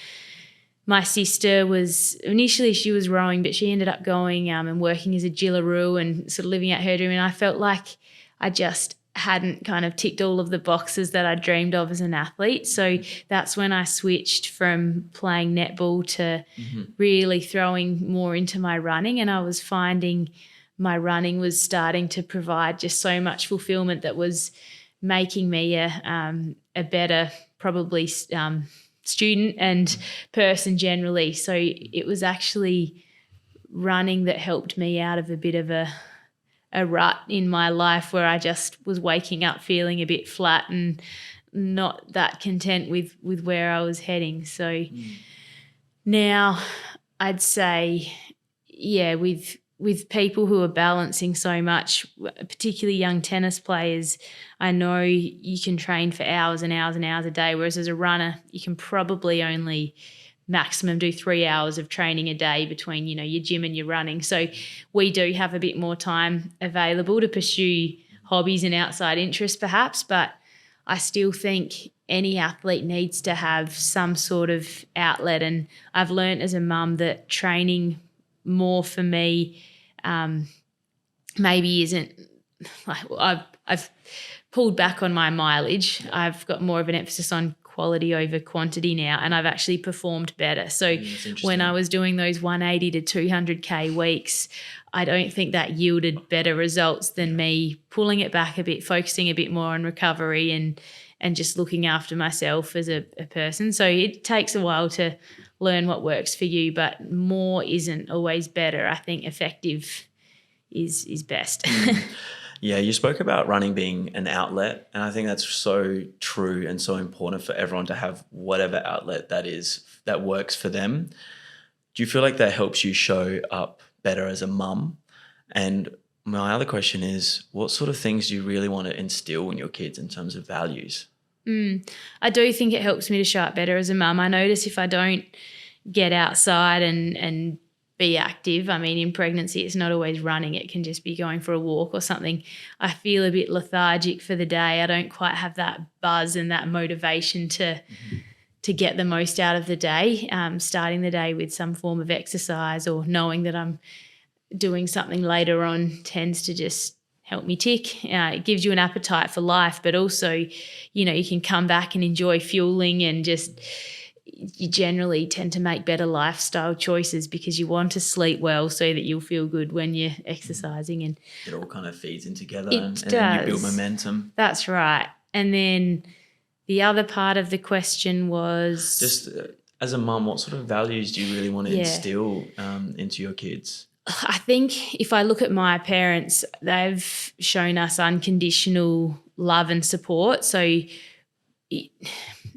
my sister was initially she was rowing, but she ended up going and working as a jillaroo and sort of living out her dream. And I felt like I just hadn't kind of ticked all of the boxes that I dreamed of as an athlete. So that's when I switched from playing netball to really throwing more into my running. And I was finding my running was starting to provide just so much fulfillment that was making me a better probably student and person generally. So it was actually running that helped me out of a bit of a rut in my life where I just was waking up feeling a bit flat and not that content with where I was heading. So now I'd say, yeah, with people who are balancing so much, particularly young tennis players, I know you can train for hours and hours and hours a day, whereas as a runner, you can probably only maximum do 3 hours of training a day between, your gym and your running. So we do have a bit more time available to pursue hobbies and outside interests perhaps, but I still think any athlete needs to have some sort of outlet. And I've learned as a mum that training more for me maybe isn't like I've pulled back on my mileage. I've got more of an emphasis on quality over quantity now, and I've actually performed better. So when I was doing those 180 to 200K weeks, I don't think that yielded better results than me pulling it back a bit, focusing a bit more on recovery and just looking after myself as a person. So it takes a while to learn what works for you, but more isn't always better. I think effective is best. Yeah, you spoke about running being an outlet, and I think that's so true and so important for everyone to have whatever outlet that is that works for them. Do you feel like that helps you show up better as a mum? And my other question is, what sort of things do you really want to instill in your kids in terms of values? I do think it helps me to show up better as a mum. I notice if I don't get outside and be active. I mean, in pregnancy, it's not always running. It can just be going for a walk or something. I feel a bit lethargic for the day. I don't quite have that buzz and that motivation to get the most out of the day. Starting the day with some form of exercise or knowing that I'm doing something later on tends to just help me tick. It gives you an appetite for life, but also, you can come back and enjoy fueling and just you generally tend to make better lifestyle choices because you want to sleep well so that you'll feel good when you're exercising. And it all kind of feeds in together and then you build momentum. That's right. And then the other part of the question was... Just as a mum, what sort of values do you really want to instill into your kids? I think if I look at my parents, they've shown us unconditional love and support. So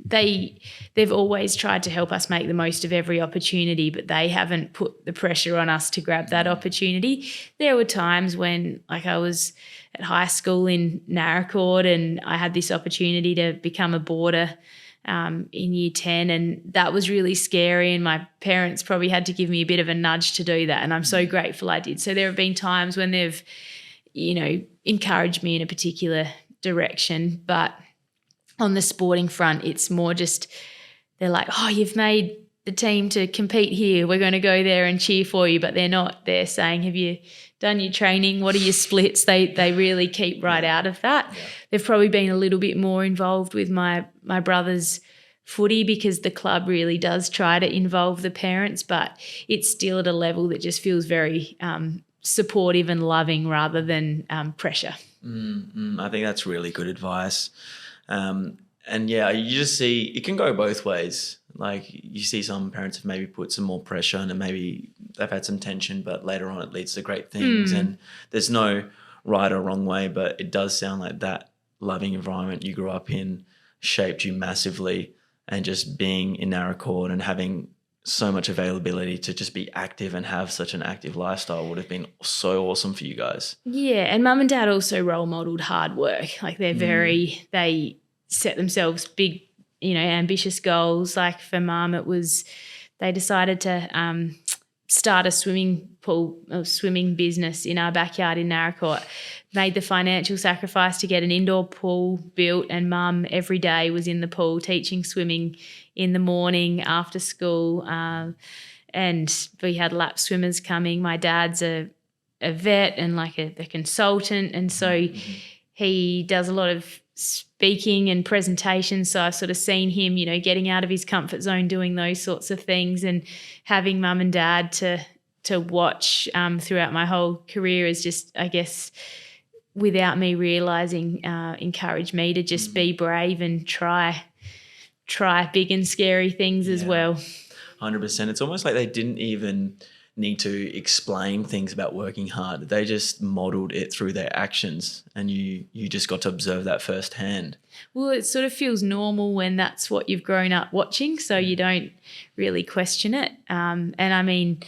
they've always tried to help us make the most of every opportunity, but they haven't put the pressure on us to grab that opportunity. There were times when, like, I was at high school in Narracourt and I had this opportunity to become a boarder in year 10, and that was really scary, and my parents probably had to give me a bit of a nudge to do that, and I'm so grateful I did. So there have been times when they've, encouraged me in a particular direction, but on the sporting front, it's more just they're like, oh, you've made the team to compete here. We're going to go there and cheer for you. But they're not. They're saying, have you done your training? What are your splits? They really keep right out of that. Yeah. They've probably been a little bit more involved with my brother's footy because the club really does try to involve the parents, but it's still at a level that just feels very supportive and loving rather than pressure. I think that's really good advice. And yeah, you just see it can go both ways. Like you see some parents have maybe put some more pressure on and maybe they've had some tension, but later on it leads to great things. And there's no right or wrong way, but it does sound like that loving environment you grew up in shaped you massively, and just being in Narracourt and having so much availability to just be active and have such an active lifestyle would have been so awesome for you guys. Yeah, and mum and dad also role modelled hard work. Like they're they set themselves big, ambitious goals. Like for mum, it was they decided to start a swimming business in our backyard in Narracourt. made the financial sacrifice to get an indoor pool built, and Mum every day was in the pool teaching swimming in the morning after school. And we had lap swimmers coming. My dad's a vet and like a consultant, and so he does a lot of speaking and presentations. So I've sort of seen him, getting out of his comfort zone, doing those sorts of things, and having Mum and Dad to watch throughout my whole career is just, I guess, without me realising, encouraged me to just be brave and try big and scary things as well. 100%. It's almost like they didn't even need to explain things about working hard. They just modeled it through their actions, and you just got to observe that firsthand. Well, it sort of feels normal when that's what you've grown up watching, so you don't really question it. And I mean,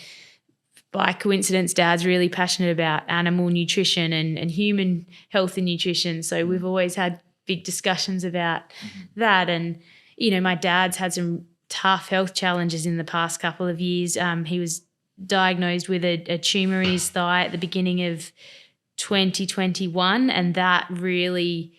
by coincidence, Dad's really passionate about animal nutrition and human health and nutrition, so we've always had big discussions about that. And, my dad's had some tough health challenges in the past couple of years. He was diagnosed with a tumour in his thigh at the beginning of 2021, and that really,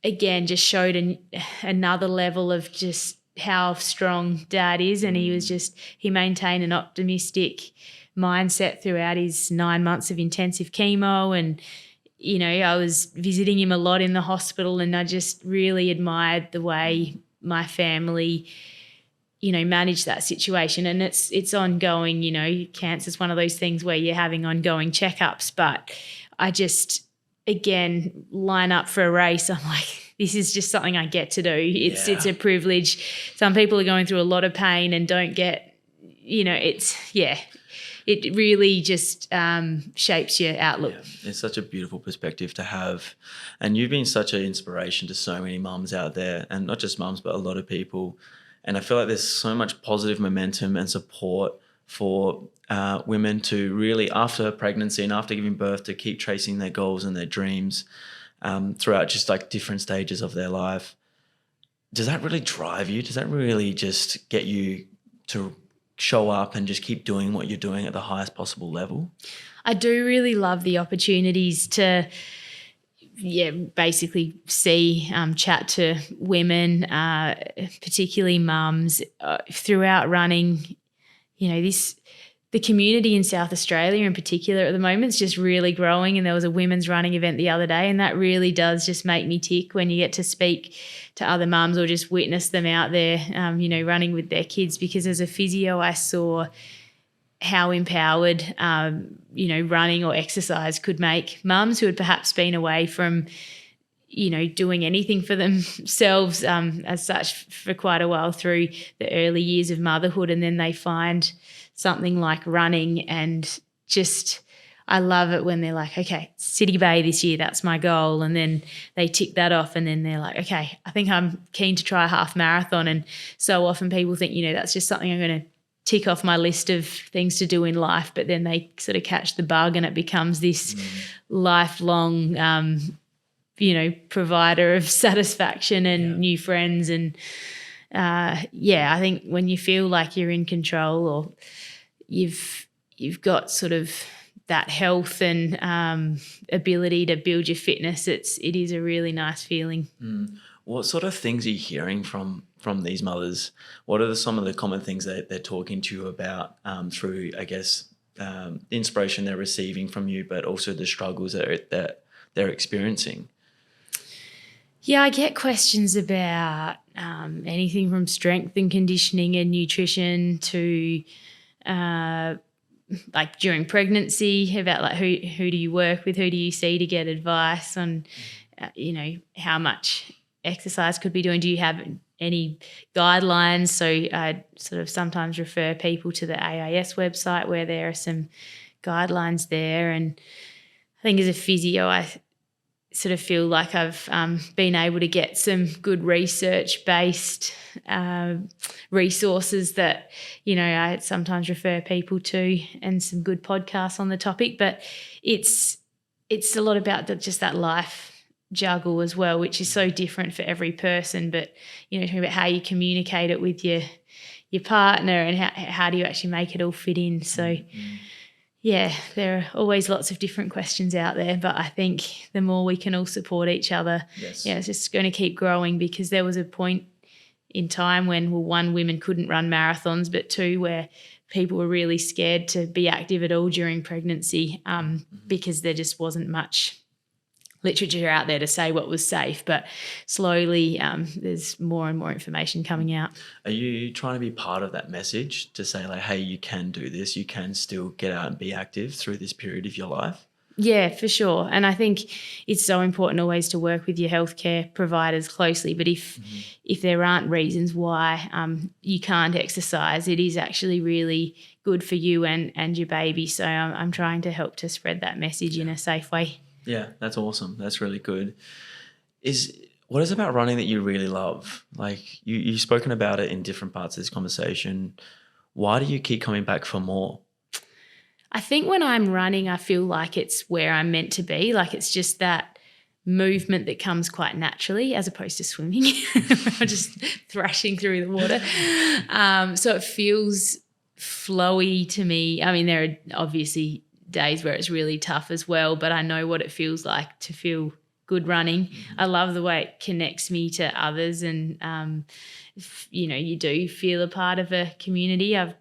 again, just showed another level of just how strong Dad is. And he maintained an optimistic mindset throughout his 9 months of intensive chemo. And I was visiting him a lot in the hospital, and I just really admired the way my family manage that situation. And it's ongoing. Cancer's one of those things where you're having ongoing checkups, but I just, again, line up for a race. I'm like, this is just something I get to do. It's a privilege. Some people are going through a lot of pain and don't get, it really just shapes your outlook. Yeah, it's such a beautiful perspective to have. And you've been such an inspiration to so many mums out there, and not just mums, but a lot of people. And I feel like there's so much positive momentum and support for women to really, after pregnancy and after giving birth, to keep chasing their goals and their dreams throughout just like different stages of their life. Does that really drive you? Does that really just get you to show up and just keep doing what you're doing at the highest possible level? I do really love the opportunities to basically see, chat to women, particularly mums, throughout running. The community in South Australia in particular at the moment is just really growing, and there was a women's running event the other day, and that really does just make me tick when you get to speak to other mums or just witness them out there, running with their kids, because as a physio I saw how empowered, running or exercise could make mums who had perhaps been away from, doing anything for themselves as such for quite a while through the early years of motherhood, and then they find something like running, and just I love it when they're like, okay, City Bay this year, that's my goal, and then they tick that off, and then they're like, okay, I think I'm keen to try a half marathon. And so often people think, that's just something I'm going to tick off my list of things to do in life, but then they sort of catch the bug and it becomes this lifelong, provider of satisfaction and new friends. And I think when you feel like you're in control, or you've got sort of that health and ability to build your fitness, it is a really nice feeling. What sort of things are you hearing from these mothers? What are some of the common things that they're talking to you about through, I guess, the inspiration they're receiving from you, but also the struggles that they're experiencing? Yeah, I get questions about anything from strength and conditioning and nutrition to like during pregnancy, about like who do you work with, who do you see to get advice on, how much exercise could be doing. Do you have any guidelines? So I sort of sometimes refer people to the AIS website where there are some guidelines there. And I think as a physio, I sort of feel like I've been able to get some good research-based resources that, I sometimes refer people to, and some good podcasts on the topic. But it's a lot about just that life juggle as well, which is so different for every person. But, talking about how you communicate it with your partner, and how do you actually make it all fit in. So, Yeah, there are always lots of different questions out there, but I think the more we can all support each other, Yes. it's just going to keep growing, because there was a point in time when, well, one, women couldn't run marathons, but two, where people were really scared to be active at all during pregnancy, because there just wasn't much literature out there to say what was safe. But slowly there's more and more information coming out. Are you trying to be part of that message to say, like, hey, you can do this, you can still get out and be active through this period of your life? Yeah, for sure. And I think it's so important always to work with your healthcare providers closely. But if there aren't reasons why you can't exercise, it is actually really good for you and your baby. So I'm trying to help to spread that message in a safe way. Yeah, that's awesome. That's really good. What is it about running that you really love? Like, you've spoken about it in different parts of this conversation. Why do you keep coming back for more? I think when I'm running, I feel like it's where I'm meant to be. Like, it's just that movement that comes quite naturally, as opposed to swimming. I'm just thrashing through the water. So it feels flowy to me. I mean, there are obviously days where it's really tough as well, but I know what it feels like to feel good running. I love the way it connects me to others, and you do feel a part of a community. I've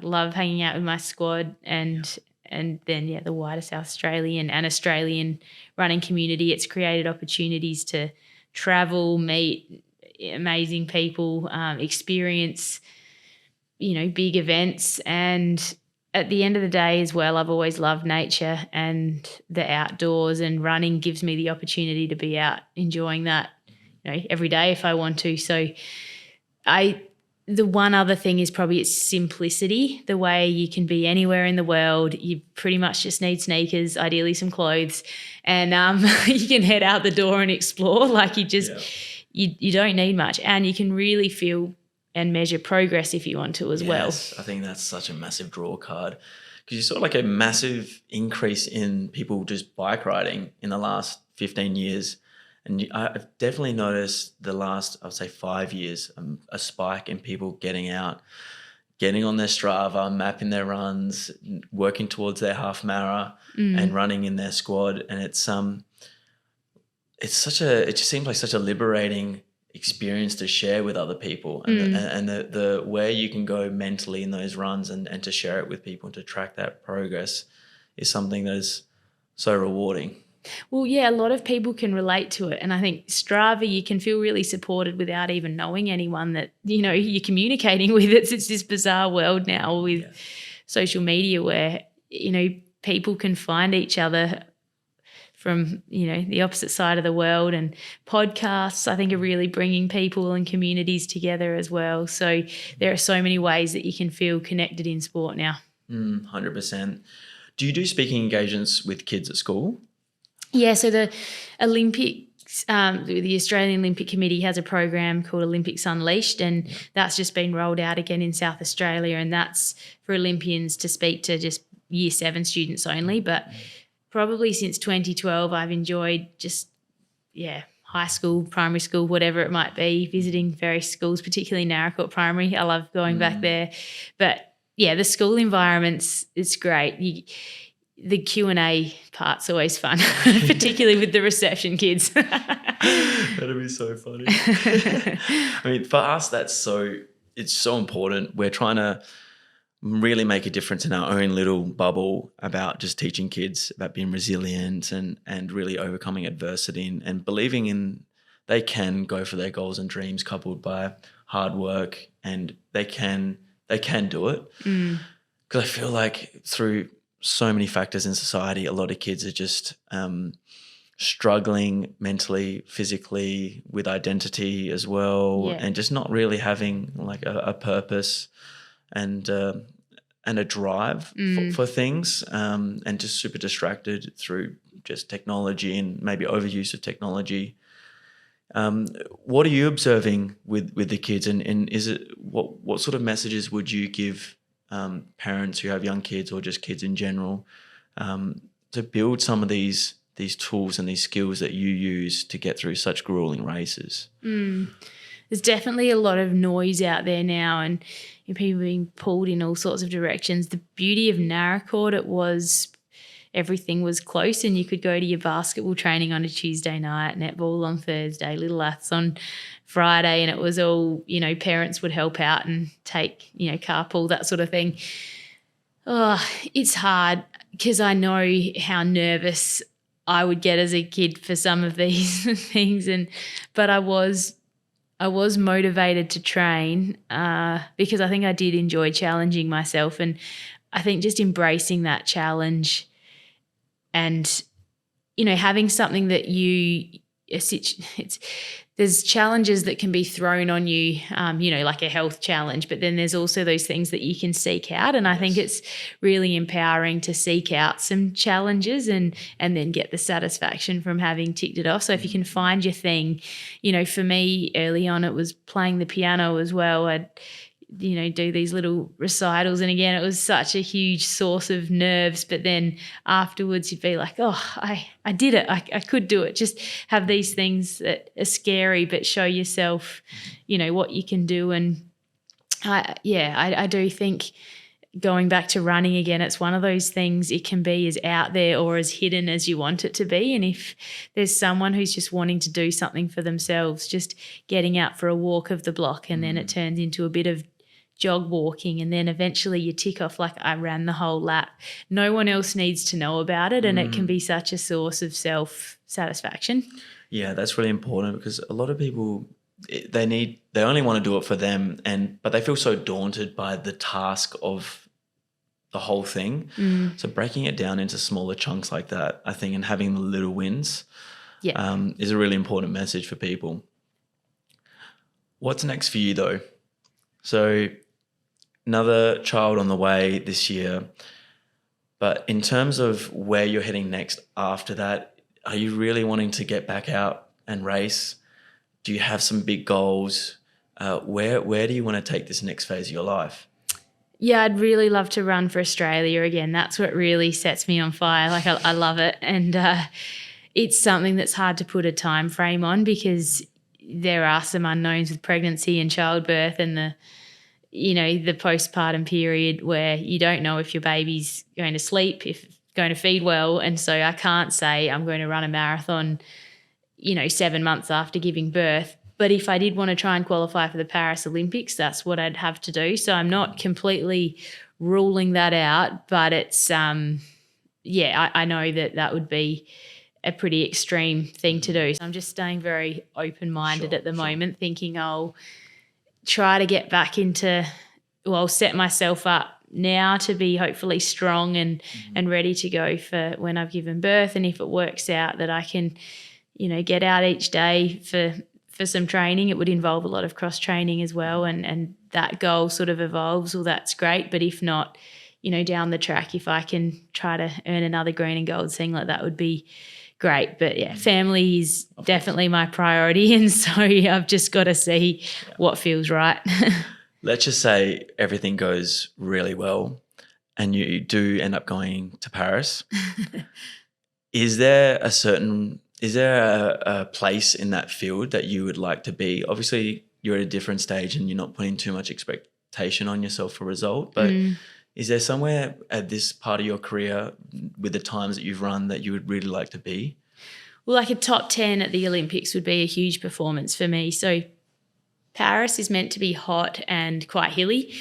love hanging out with my squad, and then the wider South Australian and Australian running community. It's created opportunities to travel, meet amazing people, experience big events. And at the end of the day as well, I've always loved nature and the outdoors, and running gives me the opportunity to be out enjoying that, every day if I want to. So the one other thing is probably its simplicity, the way you can be anywhere in the world. You pretty much just need sneakers, ideally some clothes, and you can head out the door and explore. Like, you don't need much, and you can really feel and measure progress if you want to as well. I think that's such a massive draw card, because you saw like a massive increase in people just bike riding in the last 15 years. And I've definitely noticed the last, I would say 5 years, a spike in people getting out, getting on their Strava, mapping their runs, working towards their half marathon and running in their squad. And it just seems like such a liberating experience to share with other people, and the where you can go mentally in those runs, and to share it with people and to track that progress is something that is so rewarding. Well, yeah, a lot of people can relate to it. And I think Strava, you can feel really supported without even knowing anyone that, you're communicating with. It's this bizarre world now with social media where, people can find each other from, the opposite side of the world. And podcasts, I think, are really bringing people and communities together as well. So there are so many ways that you can feel connected in sport now. 100%. Do you do speaking engagements with kids at school? Yeah, so the Olympics, the Australian Olympic Committee has a program called Olympics Unleashed, and that's just been rolled out again in South Australia, and that's for Olympians to speak to just Year 7 students only. But probably since 2012, I've enjoyed just, high school, primary school, whatever it might be, visiting various schools, particularly Narracourt Primary. I love going back there. But, the school environments, it's great. The Q&A part's always fun, particularly with the reception kids. That'd be so funny. I mean, for us, it's so important. We're trying to really make a difference in our own little bubble about just teaching kids about being resilient and really overcoming adversity and believing in they can go for their goals and dreams, coupled by hard work, and they can do it. Because I feel like through so many factors in society, a lot of kids are just struggling mentally, physically, with identity as well, and just not really having like a purpose and a drive for things, and just super distracted through just technology and maybe overuse of technology. What are you observing with the kids, and is it what sort of messages would you give parents who have young kids, or just kids in general, to build some of these tools and these skills that you use to get through such grueling races? there's definitely a lot of noise out there now, and people being pulled in all sorts of directions. The beauty of Narracourt, it was everything was close, and you could go to your basketball training on a Tuesday night, netball on Thursday, little aths on Friday, and it was all, parents would help out and take, carpool, that sort of thing. Oh, it's hard because I know how nervous I would get as a kid for some of these things, but I was motivated to train because I think I did enjoy challenging myself, and I think just embracing that challenge and having something that there's challenges that can be thrown on you, like a health challenge, but then there's also those things that you can seek out. And I think it's really empowering to seek out some challenges and then get the satisfaction from having ticked it off. So if you can find your thing, for me early on, it was playing the piano as well. I'd, do these little recitals. And again, it was such a huge source of nerves. But then afterwards you'd be like, oh, I did it. I could do it. Just have these things that are scary, but show yourself, what you can do. And I do think going back to running again, it's one of those things, it can be as out there or as hidden as you want it to be. And if there's someone who's just wanting to do something for themselves, just getting out for a walk of the block, and then it turns into a bit of jog walking, and then eventually you tick off like I ran the whole lap. No one else needs to know about it, and it can be such a source of self-satisfaction. Yeah, that's really important, because a lot of people, they only want to do it for them, but they feel so daunted by the task of the whole thing. So breaking it down into smaller chunks like that, I think, and having the little wins is a really important message for people. What's next for you though? So another child on the way this year, but in terms of where you're heading next after that, are you really wanting to get back out and race? Do you have some big goals? Where do you want to take this next phase of your life? Yeah, I'd really love to run for Australia again. That's what really sets me on fire. Like I love it. And it's something that's hard to put a time frame on, because there are some unknowns with pregnancy and childbirth and the postpartum period where you don't know if your baby's going to sleep, if it's going to feed well. And so I can't say I'm going to run a marathon, 7 months after giving birth. But if I did want to try and qualify for the Paris Olympics, that's what I'd have to do. So I'm not completely ruling that out, but it's, I know that would be a pretty extreme thing to do. So I'm just staying very open-minded at the moment, thinking I'll try to get back set myself up now to be hopefully strong and ready to go for when I've given birth. And if it works out that I can, get out each day for some training, it would involve a lot of cross training as well. And that goal sort of evolves, well, that's great. But if not, down the track, if I can try to earn another green and gold singlet, that would be great. But yeah, family is definitely my priority. And so I've just got to see what feels right. Let's just say everything goes really well and you do end up going to Paris. Is there a place in that field that you would like to be? Obviously, you're at a different stage and you're not putting too much expectation on yourself for result, but is there somewhere at this part of your career with the times that you've run that you would really like to be? Well, like a top 10 at the Olympics would be a huge performance for me. So Paris is meant to be hot and quite hilly,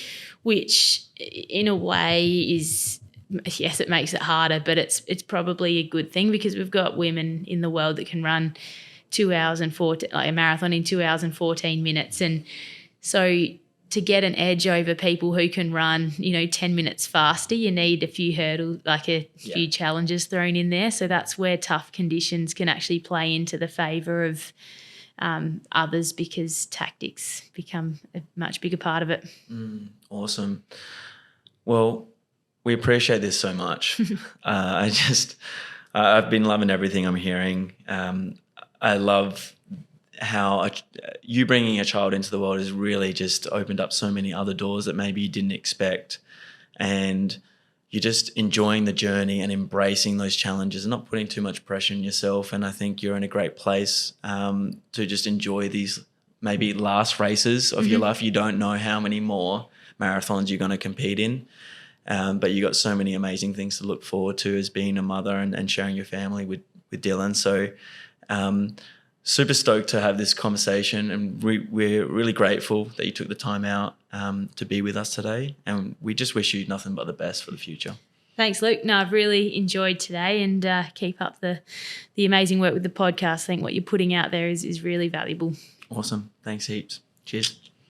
which in a way is, yes, it makes it harder, but it's probably a good thing, because we've got women in the world that can run 2 hours and 14, like a marathon in 2 hours and 14 minutes. And so to get an edge over people who can run, 10 minutes faster, you need a few hurdles, like a few challenges thrown in there. So that's where tough conditions can actually play into the favour of others, because tactics become a much bigger part of it. Awesome. Well, we appreciate this so much. I've been loving everything I'm hearing. I love how you bringing a child into the world has really just opened up so many other doors that maybe you didn't expect. And you're just enjoying the journey and embracing those challenges and not putting too much pressure on yourself. And I think you're in a great place to just enjoy these maybe last races of your life. You don't know how many more marathons you're going to compete in. But you got so many amazing things to look forward to as being a mother and sharing your family with Dylan. So super stoked to have this conversation, and we're really grateful that you took the time out to be with us today, and we just wish you nothing but the best for the future. Thanks, Luke. No, I've really enjoyed today, and keep up the amazing work with the podcast. I think what you're putting out there is really valuable. Awesome. Thanks heaps. Cheers.